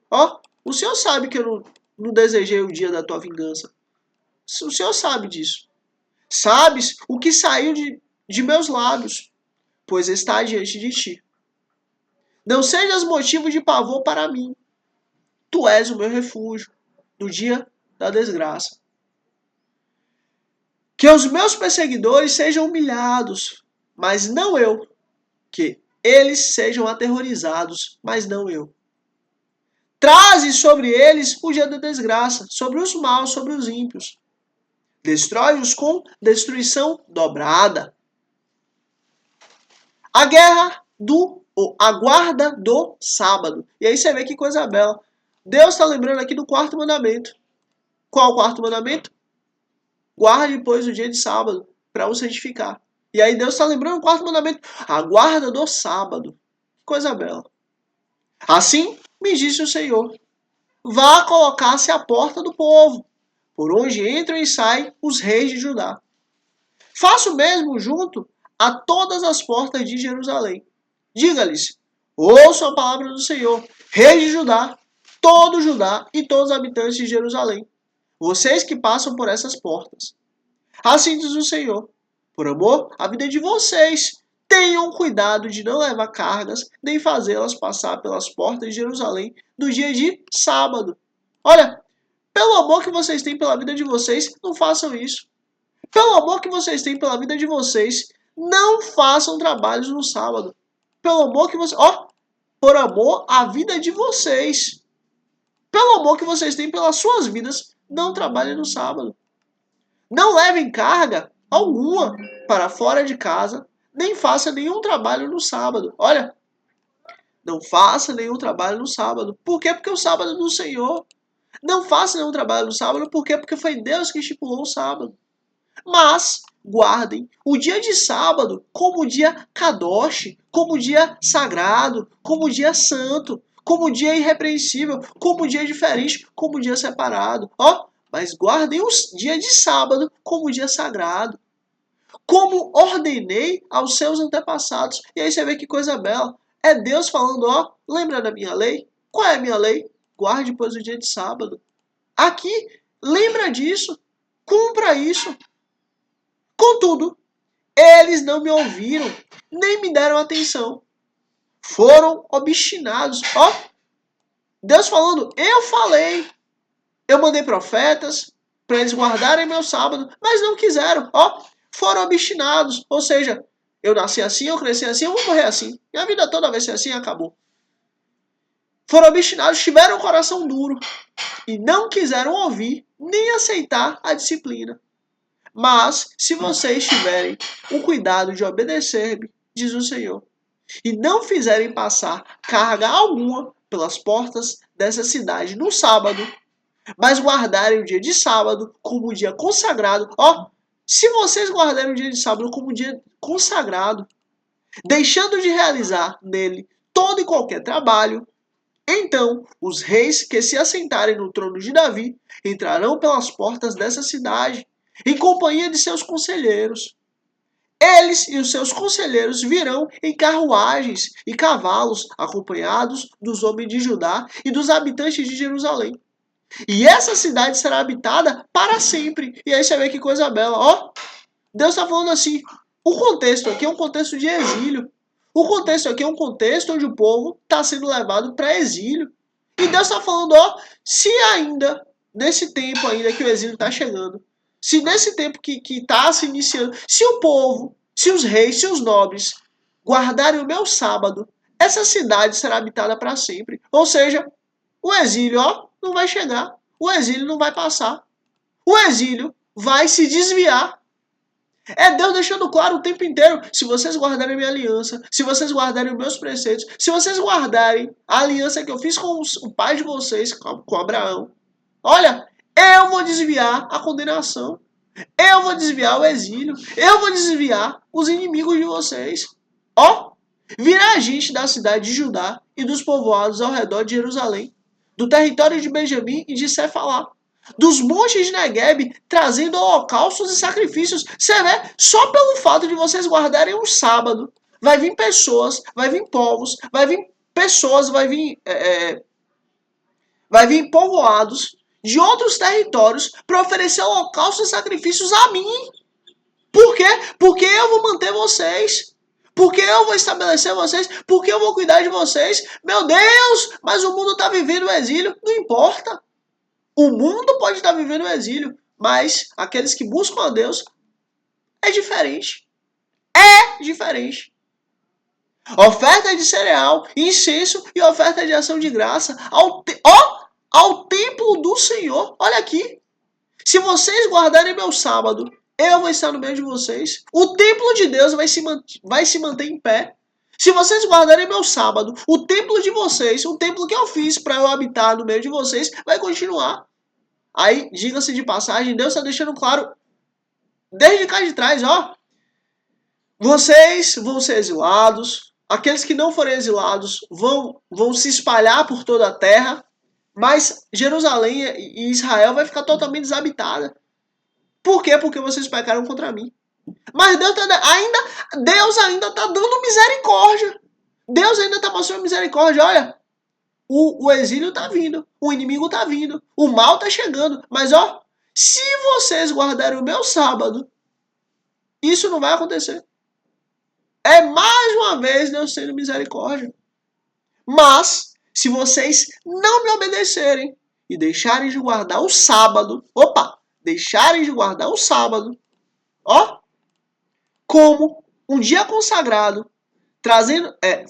O Senhor sabe que eu não desejei o dia da tua vingança. O Senhor sabe disso. Sabes o que saiu de meus lábios, pois está diante de ti. Não sejas motivo de pavor para mim. Tu és o meu refúgio no dia da desgraça. Que os meus perseguidores sejam humilhados, mas não eu. Que eles sejam aterrorizados, mas não eu. Traze sobre eles o dia da desgraça, sobre os maus, sobre os ímpios. Destrói-os com destruição dobrada. A guarda do sábado. E aí você vê que coisa bela. Deus está lembrando aqui do quarto mandamento. Qual o quarto mandamento? Guarde, pois, o dia de sábado para o santificar. E aí Deus está lembrando o quarto mandamento. A guarda do sábado. Que coisa bela. Assim me disse o Senhor. Vá colocar-se à porta do povo, por onde entram e saem os reis de Judá. Faça o mesmo junto a todas as portas de Jerusalém. Diga-lhes, ouçam a palavra do Senhor, rei de Judá, todo Judá e todos os habitantes de Jerusalém, vocês que passam por essas portas. Assim diz o Senhor, por amor à vida de vocês, tenham cuidado de não levar cargas, nem fazê-las passar pelas portas de Jerusalém no dia de sábado. Olha, pelo amor que vocês têm pela vida de vocês, não façam isso. Pelo amor que vocês têm pela vida de vocês, não façam trabalhos no sábado. Pelo amor que vocês... por amor à vida de vocês. Pelo amor que vocês têm pelas suas vidas, não trabalhem no sábado. Não levem carga alguma para fora de casa, nem faça nenhum trabalho no sábado. Olha, não faça nenhum trabalho no sábado. Por quê? Porque o sábado é do Senhor. Não faça nenhum trabalho no sábado. Por quê? Porque foi Deus que estipulou o sábado. Mas guardem o dia de sábado como dia kadosh, como dia sagrado, como dia santo, como dia irrepreensível, como dia diferente, como dia separado. Mas guardem o dia de sábado como dia sagrado, como ordenei aos seus antepassados. E aí você vê que coisa bela. É Deus falando, lembra da minha lei? Qual é a minha lei? Guarde, pois, o dia de sábado. Aqui, lembra disso. Cumpra isso. Contudo, eles não me ouviram, nem me deram atenção. Foram obstinados. Deus falando, eu falei. Eu mandei profetas para eles guardarem meu sábado, mas não quiseram. Foram obstinados. Ou seja, eu nasci assim, eu cresci assim, eu vou morrer assim. Minha vida toda vai ser assim e acabou. Foram obstinados, tiveram o coração duro e não quiseram ouvir nem aceitar a disciplina. Mas, se vocês tiverem o cuidado de obedecer-me, diz o Senhor, e não fizerem passar carga alguma pelas portas dessa cidade no sábado, mas guardarem o dia de sábado como dia consagrado. Ó, se vocês guardarem o dia de sábado como dia consagrado, deixando de realizar nele todo e qualquer trabalho, então os reis que se assentarem no trono de Davi entrarão pelas portas dessa cidade, em companhia de seus conselheiros. Eles e os seus conselheiros virão em carruagens e cavalos, acompanhados dos homens de Judá e dos habitantes de Jerusalém. E essa cidade será habitada para sempre. E aí você vê que coisa bela. Ó, Deus está falando assim. O contexto aqui é um contexto de exílio. O contexto aqui é um contexto onde o povo está sendo levado para exílio. E Deus está falando, ó, se ainda, nesse tempo ainda que o exílio está chegando, se nesse tempo que está se iniciando, se o povo, se os reis, se os nobres guardarem o meu sábado, essa cidade será habitada para sempre. Ou seja, o exílio, ó, não vai chegar. O exílio não vai passar. O exílio vai se desviar. É Deus deixando claro o tempo inteiro. Se vocês guardarem a minha aliança, se vocês guardarem os meus preceitos, se vocês guardarem a aliança que eu fiz com o pai de vocês, com Abraão, olha, eu vou desviar a condenação. Eu vou desviar o exílio. Eu vou desviar os inimigos de vocês. Ó, virá gente da cidade de Judá e dos povoados ao redor de Jerusalém, do território de Benjamim e de Cefalá, dos montes de Negueb, trazendo holocaustos e sacrifícios. Você vê, só pelo fato de vocês guardarem um sábado, vai vir pessoas, vai vir povos, vai vir pessoas, vai vir povoados de outros territórios para oferecer holocaustos e sacrifícios a mim. Por quê? Porque eu vou manter vocês. Porque eu vou estabelecer vocês. Porque eu vou cuidar de vocês. Meu Deus, mas o mundo está vivendo o exílio. Não importa. O mundo pode estar vivendo o exílio, mas aqueles que buscam a Deus é diferente. É diferente. Oferta de cereal, incenso e oferta de ação de graça ao templo do Senhor. Olha aqui. Se vocês guardarem meu sábado, eu vou estar no meio de vocês. O templo de Deus vai se manter em pé. Se vocês guardarem meu sábado, o templo de vocês, o templo que eu fiz para eu habitar no meio de vocês, vai continuar. Aí, diga-se de passagem, Deus está deixando claro, desde cá de trás, ó. Vocês vão ser exilados. Aqueles que não forem exilados vão se espalhar por toda a terra. Mas Jerusalém e Israel vai ficar totalmente desabitada. Por quê? Porque vocês pecaram contra mim. Mas Deus ainda está dando misericórdia. Deus ainda está mostrando misericórdia. Olha, o exílio está vindo. O inimigo está vindo. O mal está chegando. Mas ó, se vocês guardarem o meu sábado, isso não vai acontecer. É mais uma vez Deus sendo misericórdia. Mas, se vocês não me obedecerem e deixarem de guardar o sábado, deixarem de guardar o sábado, ó, como um dia consagrado,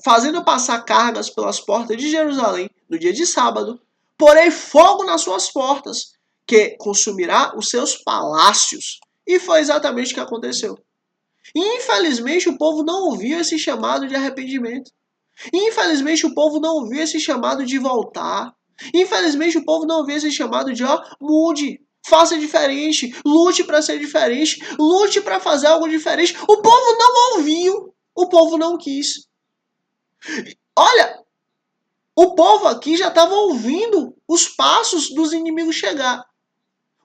fazendo passar cargas pelas portas de Jerusalém no dia de sábado, porei fogo nas suas portas, que consumirá os seus palácios. E foi exatamente o que aconteceu. Infelizmente, o povo não ouviu esse chamado de arrependimento. Infelizmente, o povo não ouviu esse chamado de voltar. Infelizmente, o povo não ouviu esse chamado de, ó, mude, faça diferente, lute para ser diferente, lute para fazer algo diferente. O povo não ouviu, o povo não quis. Olha, o povo aqui já estava ouvindo os passos dos inimigos chegar.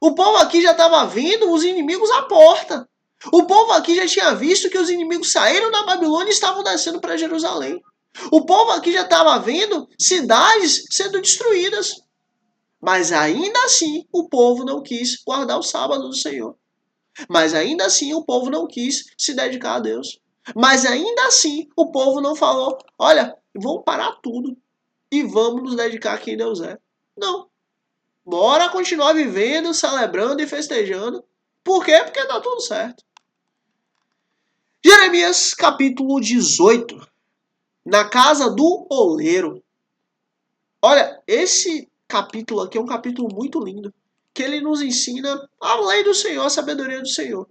O povo aqui já estava vendo os inimigos à porta. O povo aqui já tinha visto que os inimigos saíram da Babilônia e estavam descendo para Jerusalém. O povo aqui já estava vendo cidades sendo destruídas. Mas ainda assim o povo não quis guardar o sábado do Senhor. Mas ainda assim o povo não quis se dedicar a Deus. Mas ainda assim o povo não falou, olha, vamos parar tudo e vamos nos dedicar a quem Deus é. Não. Bora continuar vivendo, celebrando e festejando. Por quê? Porque tá tudo certo. Jeremias capítulo 18. Na casa do oleiro. Olha, esse capítulo aqui é um capítulo muito lindo. Que ele nos ensina a lei do Senhor, a sabedoria do Senhor.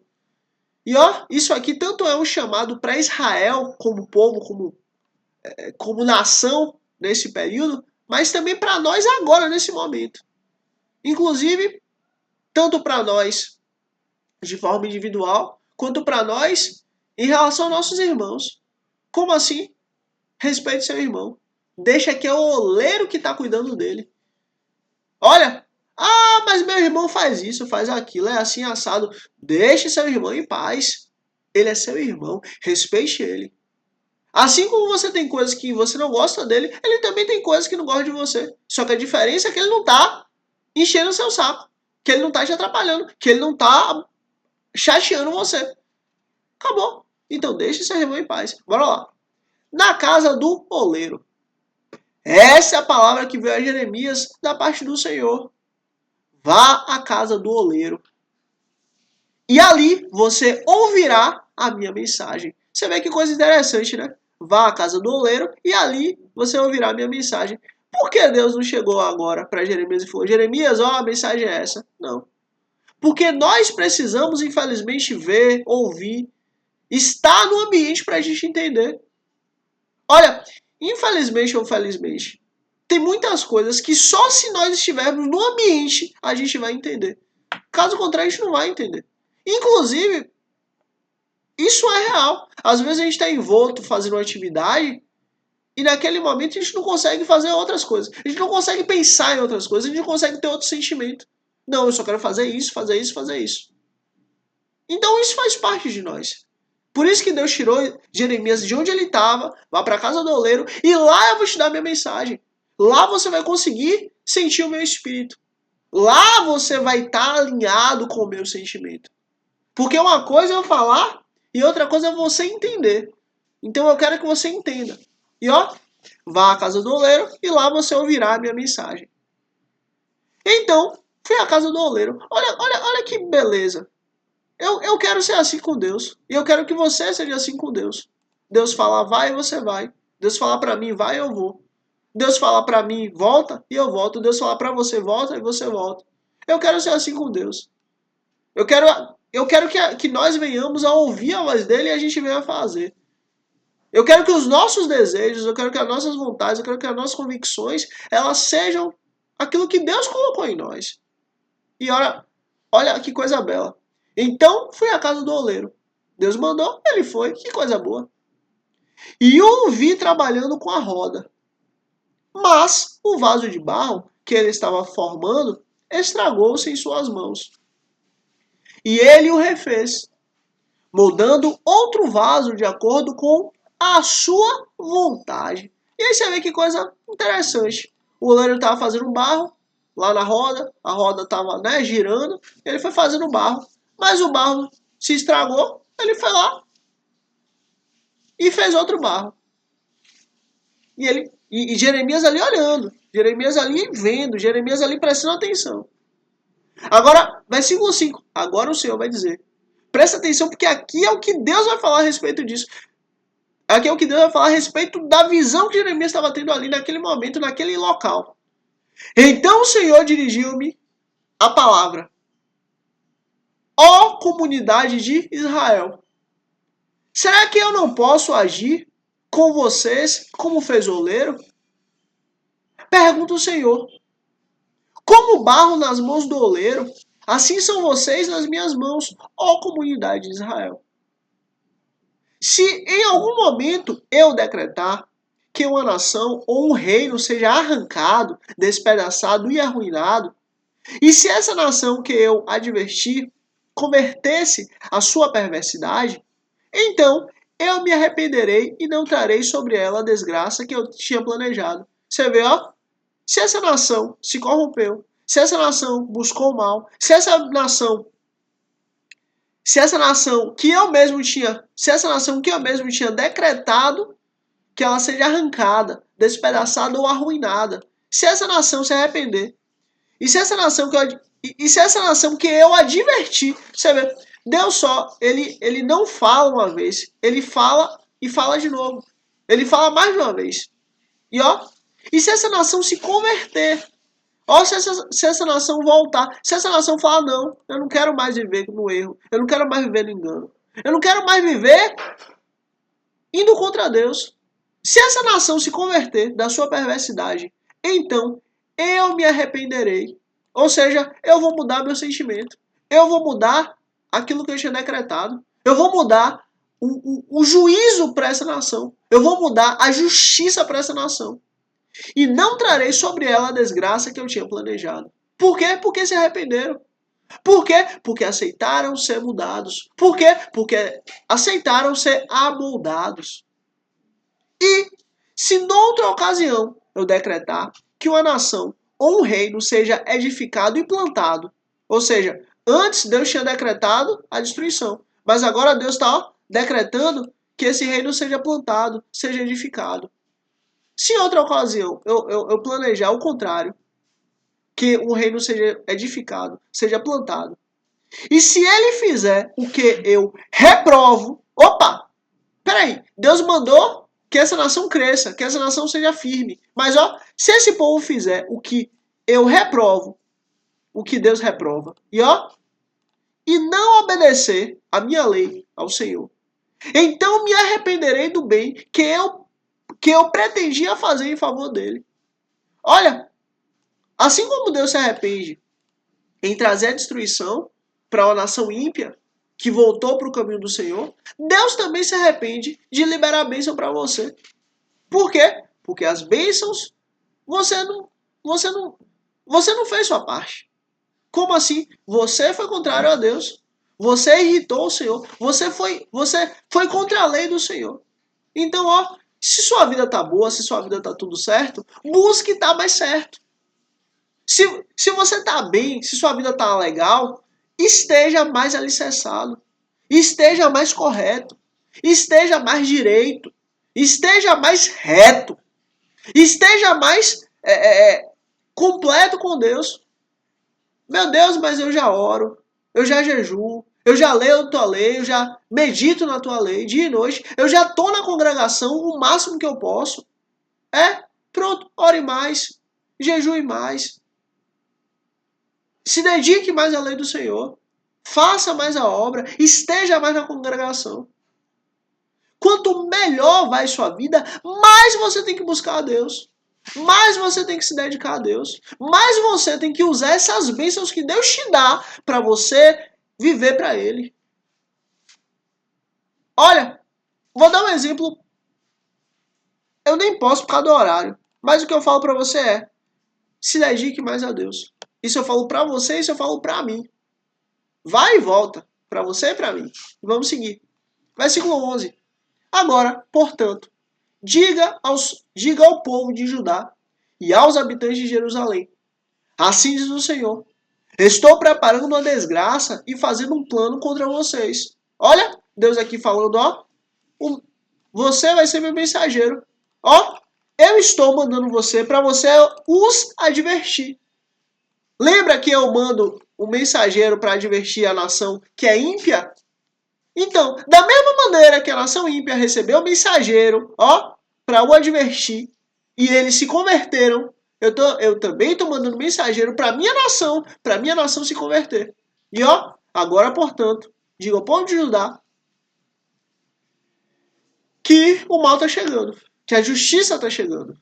E ó, isso aqui tanto é um chamado para Israel como povo, como nação nesse período, mas também para nós agora, nesse momento. Inclusive, tanto para nós de forma individual, quanto para nós em relação aos nossos irmãos. Como assim? Respeite seu irmão. Deixa que é o oleiro que está cuidando dele. Olha, mas meu irmão faz isso, faz aquilo, é assim assado. Deixe seu irmão em paz. Ele é seu irmão, respeite ele. Assim como você tem coisas que você não gosta dele, ele também tem coisas que não gosta de você. Só que a diferença é que ele não tá enchendo o seu saco, que ele não tá te atrapalhando, que ele não tá chateando você. Acabou. Então deixe seu irmão em paz. Bora lá. Na casa do oleiro. Essa é a palavra que veio a Jeremias da parte do Senhor. Vá à casa do oleiro. E ali você ouvirá a minha mensagem. Você vê que coisa interessante, né? Vá à casa do oleiro e ali você ouvirá a minha mensagem. Por que Deus não chegou agora para Jeremias e falou: Jeremias, ó, a mensagem é essa? Não. Porque nós precisamos, infelizmente, ver, ouvir, estar no ambiente para a gente entender. Olha, infelizmente ou felizmente, tem muitas coisas que só se nós estivermos no ambiente a gente vai entender. Caso contrário, a gente não vai entender. Inclusive, isso é real. Às vezes a gente está envolto fazendo uma atividade e naquele momento a gente não consegue fazer outras coisas. A gente não consegue pensar em outras coisas, a gente não consegue ter outro sentimento. Não, eu só quero fazer isso, fazer isso, fazer isso. Então isso faz parte de nós. Por isso que Deus tirou Jeremias de onde ele estava, vá para a casa do oleiro, e lá eu vou te dar minha mensagem. Lá você vai conseguir sentir o meu espírito. Lá você vai estar alinhado com o meu sentimento. Porque uma coisa é eu falar e outra coisa é você entender. Então eu quero que você entenda. E ó, vá à casa do oleiro e lá você ouvirá a minha mensagem. Então, fui à casa do oleiro. Olha que beleza. Eu quero ser assim com Deus. E eu quero que você seja assim com Deus. Deus fala vai e você vai. Deus fala para mim vai e eu vou. Deus fala para mim volta e eu volto. Deus fala para você volta e você volta. Eu quero ser assim com Deus. Eu quero que nós venhamos a ouvir a voz dele e a gente venha a fazer. Eu quero que os nossos desejos, eu quero que as nossas vontades, eu quero que as nossas convicções, elas sejam aquilo que Deus colocou em nós. E olha que coisa bela. Então fui à casa do oleiro. Deus mandou, ele foi, que coisa boa. E o vi trabalhando com a roda. Mas o vaso de barro que ele estava formando estragou-se em suas mãos. E ele o refez, moldando outro vaso de acordo com a sua vontade. E aí você vê que coisa interessante. O oleiro estava fazendo barro lá na roda, a roda estava girando, ele foi fazendo barro, mas o barro se estragou, ele foi lá e fez outro barro. E Jeremias ali olhando, Jeremias ali vendo, Jeremias ali prestando atenção. Agora, versículo 5. Agora o Senhor vai dizer. Presta atenção porque aqui é o que Deus vai falar a respeito disso. Aqui é o que Deus vai falar a respeito da visão que Jeremias estava tendo ali naquele momento, naquele local. Então o Senhor dirigiu-me a palavra. Ó comunidade de Israel, será que eu não posso agir com vocês como fez o oleiro? Pergunta o Senhor. Como barro nas mãos do oleiro, assim são vocês nas minhas mãos, ó comunidade de Israel. Se em algum momento eu decretar que uma nação ou um reino seja arrancado, despedaçado e arruinado, e se essa nação que eu adverti convertesse a sua perversidade, então eu me arrependerei e não trarei sobre ela a desgraça que eu tinha planejado. Você vê, ó? Se essa nação se corrompeu, se essa nação buscou o mal, se essa nação que eu mesmo tinha decretado que ela seja arrancada, despedaçada ou arruinada, se essa nação se arrepender, e se essa nação que eu adverti, você vê, Deus só, ele não fala uma vez, ele fala e fala de novo. Ele fala mais de uma vez. E se essa nação se converter, se essa nação voltar, se essa nação falar, não, eu não quero mais viver no erro, eu não quero mais viver no engano, eu não quero mais viver indo contra Deus. Se essa nação se converter da sua perversidade, então eu me arrependerei Ou seja, eu vou mudar meu sentimento. Eu vou mudar aquilo que eu tinha decretado. Eu vou mudar o juízo para essa nação. Eu vou mudar a justiça para essa nação. E não trarei sobre ela a desgraça que eu tinha planejado. Por quê? Porque se arrependeram. Por quê? Porque aceitaram ser mudados. Por quê? Porque aceitaram ser amoldados. E se noutra ocasião eu decretar que uma nação ou um reino seja edificado e plantado, ou seja, antes Deus tinha decretado a destruição, mas agora Deus está decretando que esse reino seja plantado, seja edificado. Se em outra ocasião eu planejar o contrário, que um reino seja edificado, seja plantado, e se ele fizer o que eu reprovo, opa, peraí, Deus mandou que essa nação cresça, que essa nação seja firme. Mas ó, se esse povo fizer o que eu reprovo, o que Deus reprova, e não obedecer a minha lei ao Senhor, então me arrependerei do bem que eu pretendia fazer em favor dele. Olha, assim como Deus se arrepende em trazer a destruição para uma nação ímpia que voltou para o caminho do Senhor, Deus também se arrepende de liberar a bênção para você. Por quê? Porque as bênçãos você não, você não, você não fez sua parte. Como assim? Você foi contrário a Deus. Você irritou o Senhor. Você foi contra a lei do Senhor. Então, ó, se sua vida tá boa, se sua vida tá tudo certo, busque estar mais certo. Se você tá bem, se sua vida tá legal, esteja mais alicerçado, esteja mais correto, esteja mais direito, esteja mais reto, esteja mais completo com Deus. Meu Deus, mas eu já oro, eu já jejuo, eu já leio a tua lei, eu já medito na tua lei dia e noite, eu já estou na congregação o máximo que eu posso. Pronto, ore mais, jejue mais. Se dedique mais à lei do Senhor. Faça mais a obra. Esteja mais na congregação. Quanto melhor vai sua vida, mais você tem que buscar a Deus. Mais você tem que se dedicar a Deus. Mais você tem que usar essas bênçãos que Deus te dá para você viver para Ele. Olha, vou dar um exemplo. Eu nem posso por causa do horário. Mas o que eu falo para você é: se dedique mais a Deus. Isso eu falo para você, isso eu falo para mim. Vai e volta, para você e para mim. Vamos seguir. Versículo 11. Agora, portanto, diga ao povo de Judá e aos habitantes de Jerusalém: assim diz o Senhor, estou preparando uma desgraça e fazendo um plano contra vocês. Olha, Deus aqui falando, ó, você vai ser meu mensageiro. Ó, eu estou mandando você para você os advertir. Lembra que eu mando um mensageiro para advertir a nação que é ímpia? Então, da mesma maneira que a nação ímpia recebeu o mensageiro, ó, para o advertir, e eles se converteram, eu também estou mandando mensageiro para minha nação se converter. E ó, agora, portanto, diga ao povo de Judá que o mal está chegando, que a justiça está chegando.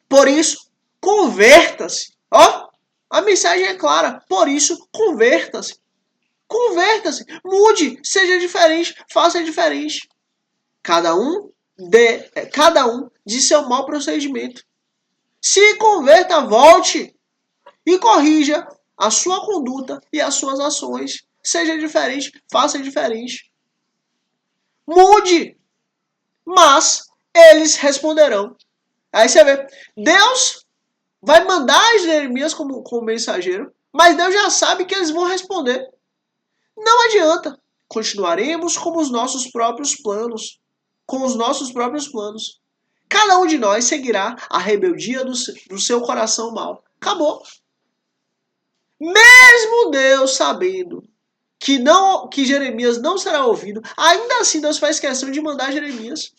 Por isso, converta-se. Ó, a mensagem é clara. Por isso, converta-se. Converta-se, mude, seja diferente, faça diferente. Cada um de seu mau procedimento. Se converta, volte e corrija a sua conduta e as suas ações. Seja diferente, faça diferente. Mude, mas eles responderão. Aí você vê, Deus vai mandar Jeremias como mensageiro, mas Deus já sabe que eles vão responder. Não adianta. Continuaremos com os nossos próprios planos. Com os nossos próprios planos. Cada um de nós seguirá a rebeldia do seu coração mau. Acabou. Mesmo Deus sabendo que Jeremias não será ouvido, ainda assim Deus faz questão de mandar Jeremias.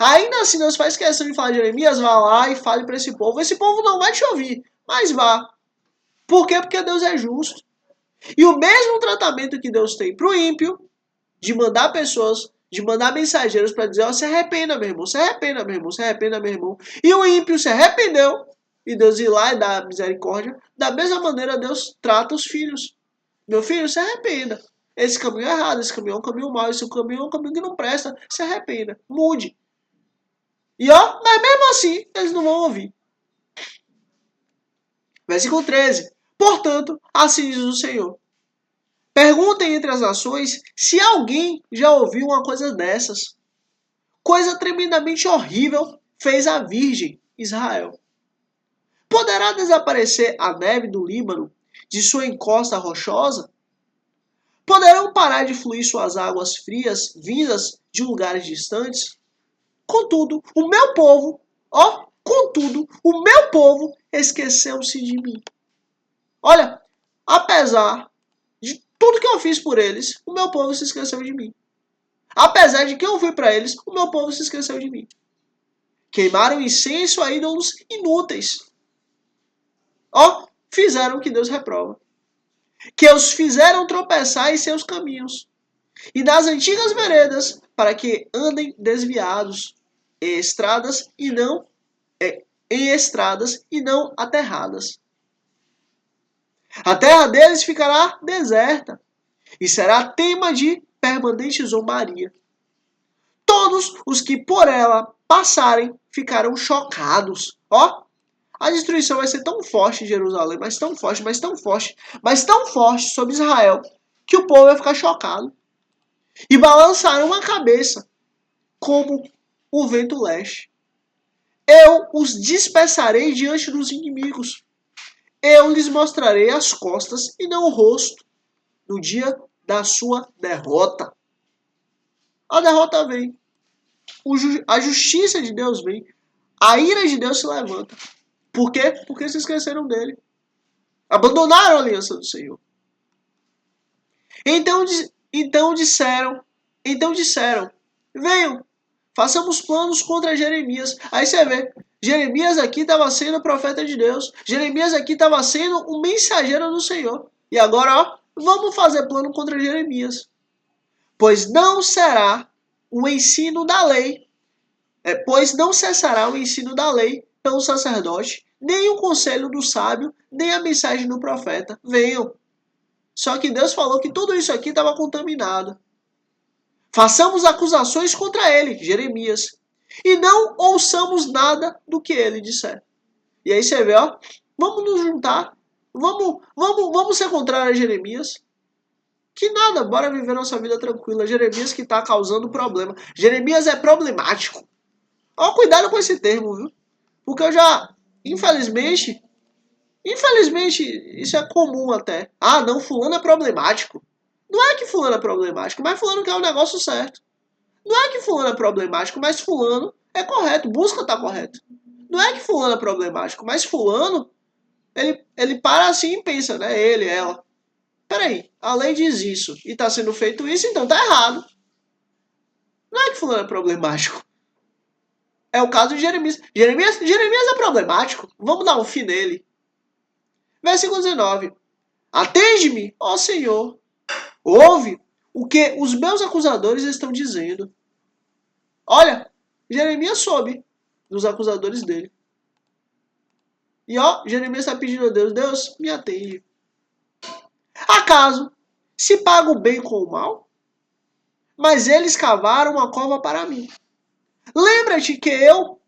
Ainda assim Deus faz questão de falar: Jeremias, vá lá e fale para esse povo. Esse povo não vai te ouvir, mas vá. Por quê? Porque Deus é justo. E o mesmo tratamento que Deus tem para o ímpio, de mandar pessoas, de mandar mensageiros para dizer: ó, se arrependa, meu irmão, se arrependa, meu irmão, se arrependa, meu irmão. E o ímpio se arrependeu, e Deus ir lá e dar misericórdia, da mesma maneira Deus trata os filhos. Meu filho, se arrependa. Esse caminho é errado, esse caminho é um caminho mau, esse caminho é um caminho que não presta. Se arrependa, mude. E mas mesmo assim, eles não vão ouvir. Versículo 13. Portanto, assim diz o Senhor. Perguntem entre as nações se alguém já ouviu uma coisa dessas. Coisa tremendamente horrível fez a Virgem Israel. Poderá desaparecer a neve do Líbano de sua encosta rochosa? Poderão parar de fluir suas águas frias vindas de lugares distantes? Contudo, o meu povo esqueceu-se de mim. Olha, apesar de tudo que eu fiz por eles, o meu povo se esqueceu de mim. Apesar de que eu fui para eles, o meu povo se esqueceu de mim. Queimaram incenso a ídolos inúteis. Fizeram o que Deus reprova. Que os fizeram tropeçar em seus caminhos. E nas antigas veredas, para que andem desviados em estradas e não aterradas. A terra deles ficará deserta e será tema de permanente zombaria. Todos os que por ela passarem ficarão chocados. A destruição vai ser tão forte em Jerusalém, mas tão forte, mas tão forte, mas tão forte sobre Israel, que o povo vai ficar chocado. E balançarão a cabeça, como o vento leste. Eu os dispersarei diante dos inimigos. Eu lhes mostrarei as costas e não o rosto, no dia da sua derrota. A derrota vem. A justiça de Deus vem. A ira de Deus se levanta. Por quê? Porque se esqueceram dele. Abandonaram a aliança do Senhor. Então disseram, venham, façamos planos contra Jeremias. Aí você vê, Jeremias aqui estava sendo profeta de Deus. Jeremias aqui estava sendo um mensageiro do Senhor. E agora, vamos fazer plano contra Jeremias. Pois não será o ensino da lei, pois não cessará o ensino da lei pelo sacerdote, nem o conselho do sábio, nem a mensagem do profeta. Venham. Só que Deus falou que tudo isso aqui estava contaminado. Façamos acusações contra ele, Jeremias, e não ouçamos nada do que ele disser. E aí você vê, vamos nos juntar, vamos ser contrários a Jeremias. Que nada, bora viver nossa vida tranquila. Jeremias que está causando problema. Jeremias é problemático. Cuidado com esse termo, viu? Porque eu já, infelizmente, isso é comum até. Não, fulano é problemático. Não é que fulano é problemático, mas fulano quer o negócio certo. Não é que fulano é problemático, mas fulano é correto, busca estar correto. Não é que fulano é problemático, mas fulano, ele para assim e pensa, né? Ele, ela. Peraí, a lei diz isso e está sendo feito isso, então tá errado. Não é que fulano é problemático. É o caso de Jeremias. Jeremias é problemático. Vamos dar um fim nele. Versículo 19. Atende-me, ó Senhor. Ouve o que os meus acusadores estão dizendo. Olha, Jeremias soube dos acusadores dele. E Jeremias está pedindo a Deus, Deus, me atende. Acaso se paga o bem com o mal? Mas eles cavaram uma cova para mim. Lembra-te que eu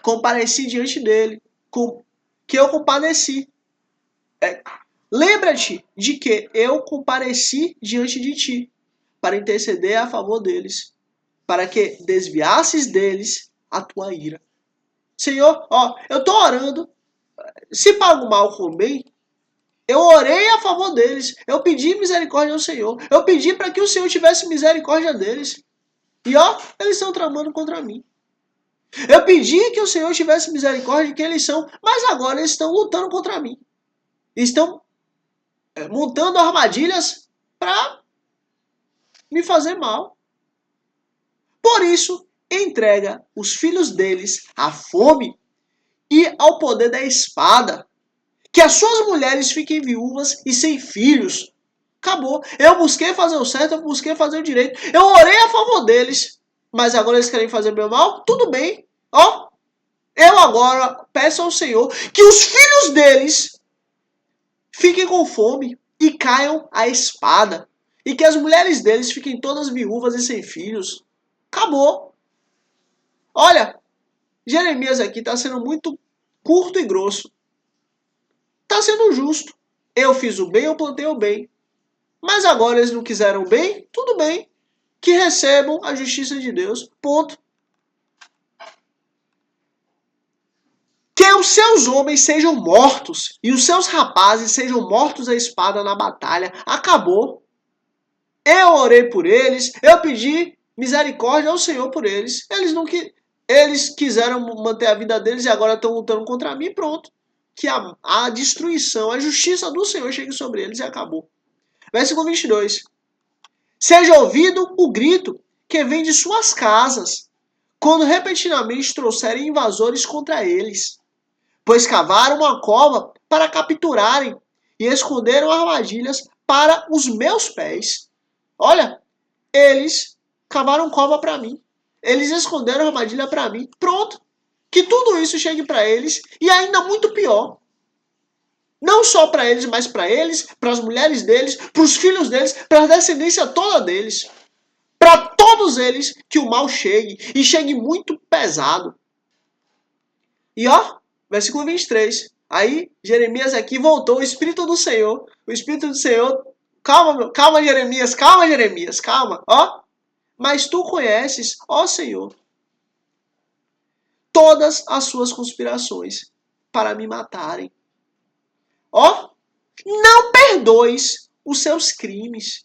compareci diante dele, que eu compadeci. Lembra-te de que eu compareci diante de ti, para interceder a favor deles, para que desviasses deles a tua ira. Senhor, eu estou orando, se paga o mal com o bem, eu orei a favor deles, eu pedi misericórdia ao Senhor, eu pedi para que o Senhor tivesse misericórdia deles. E eles estão tramando contra mim. Eu pedi que o Senhor tivesse misericórdia de quem eles são, mas agora eles estão lutando contra mim. Estão montando armadilhas para me fazer mal. Por isso, entrega os filhos deles à fome e ao poder da espada. Que as suas mulheres fiquem viúvas e sem filhos. Acabou. Eu busquei fazer o certo, eu busquei fazer o direito. Eu orei a favor deles. Mas agora eles querem fazer meu mal? Tudo bem. eu agora peço ao Senhor que os filhos deles fiquem com fome e caiam à espada. E que as mulheres deles fiquem todas viúvas e sem filhos. Acabou. Olha, Jeremias aqui está sendo muito curto e grosso. Está sendo justo. Eu fiz o bem, eu plantei o bem. Mas agora eles não quiseram o bem? Tudo bem. Que recebam a justiça de Deus. Ponto. Que os seus homens sejam mortos e os seus rapazes sejam mortos à espada na batalha. Acabou. Eu orei por eles, eu pedi misericórdia ao Senhor por eles. Eles quiseram manter a vida deles e agora estão lutando contra mim, pronto. Que a destruição, a justiça do Senhor chegue sobre eles e acabou. Versículo 22. Seja ouvido o grito que vem de suas casas, quando repentinamente trouxerem invasores contra eles. Pois cavaram uma cova para capturarem e esconderam armadilhas para os meus pés. Olha, eles cavaram cova para mim. Eles esconderam armadilha para mim. Pronto. Que tudo isso chegue para eles e ainda muito pior. Não só para eles, mas para eles, para as mulheres deles, para os filhos deles, para a descendência toda deles. Para todos eles que o mal chegue e chegue muito pesado. E ó, versículo 23. Aí Jeremias aqui voltou, o Espírito do Senhor. O Espírito do Senhor, calma Jeremias, calma. Ó, mas tu conheces, ó Senhor, todas as suas conspirações para me matarem. Ó, não perdoes os seus crimes,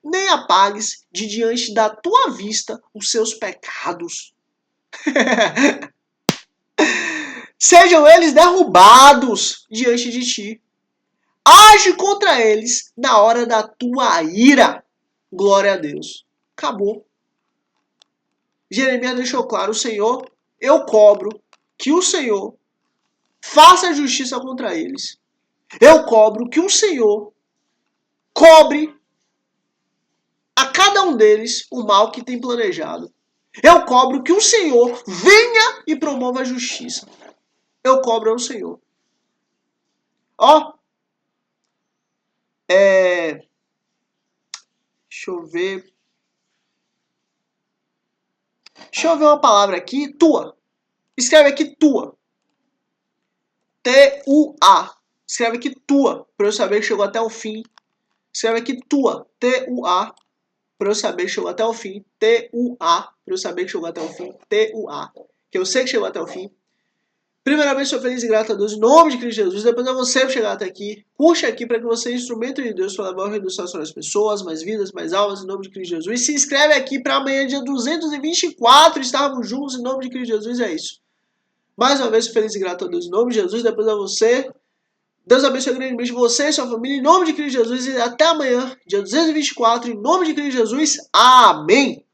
nem apagues de diante da tua vista os seus pecados. Sejam eles derrubados diante de ti. Age contra eles na hora da tua ira. Glória a Deus. Acabou. Jeremias deixou claro, o Senhor, eu cobro que o Senhor faça justiça contra eles. Eu cobro que o Senhor cobre a cada um deles o mal que tem planejado. Eu cobro que o Senhor venha e promova a justiça. Eu cobro ao Senhor. Ó. Deixa eu ver. Deixa eu ver uma palavra aqui. Tua. Escreve aqui tua. T-U-A. Escreve aqui tua, para eu saber que chegou até o fim. Escreve aqui tua. T-U-A. Para eu saber que chegou até o fim. T-U-A. Para eu saber que chegou até o fim. T-U-A. Que eu sei que chegou até o fim. Primeiramente, sou feliz e grato a Deus em nome de Cristo Jesus. Depois eu vou sempre chegar até aqui. Puxa aqui para que você seja instrumento de Deus para levar o reino dos céus sobre as pessoas, mais vidas, mais almas, em nome de Cristo Jesus. E se inscreve aqui para amanhã, dia 224, estarmos juntos em nome de Cristo Jesus. É isso. Mais uma vez, sou feliz e grato a Deus em nome de Jesus. Depois a você. Deus abençoe grandemente você e sua família em nome de Cristo Jesus. E até amanhã, dia 224, em nome de Cristo Jesus. Amém.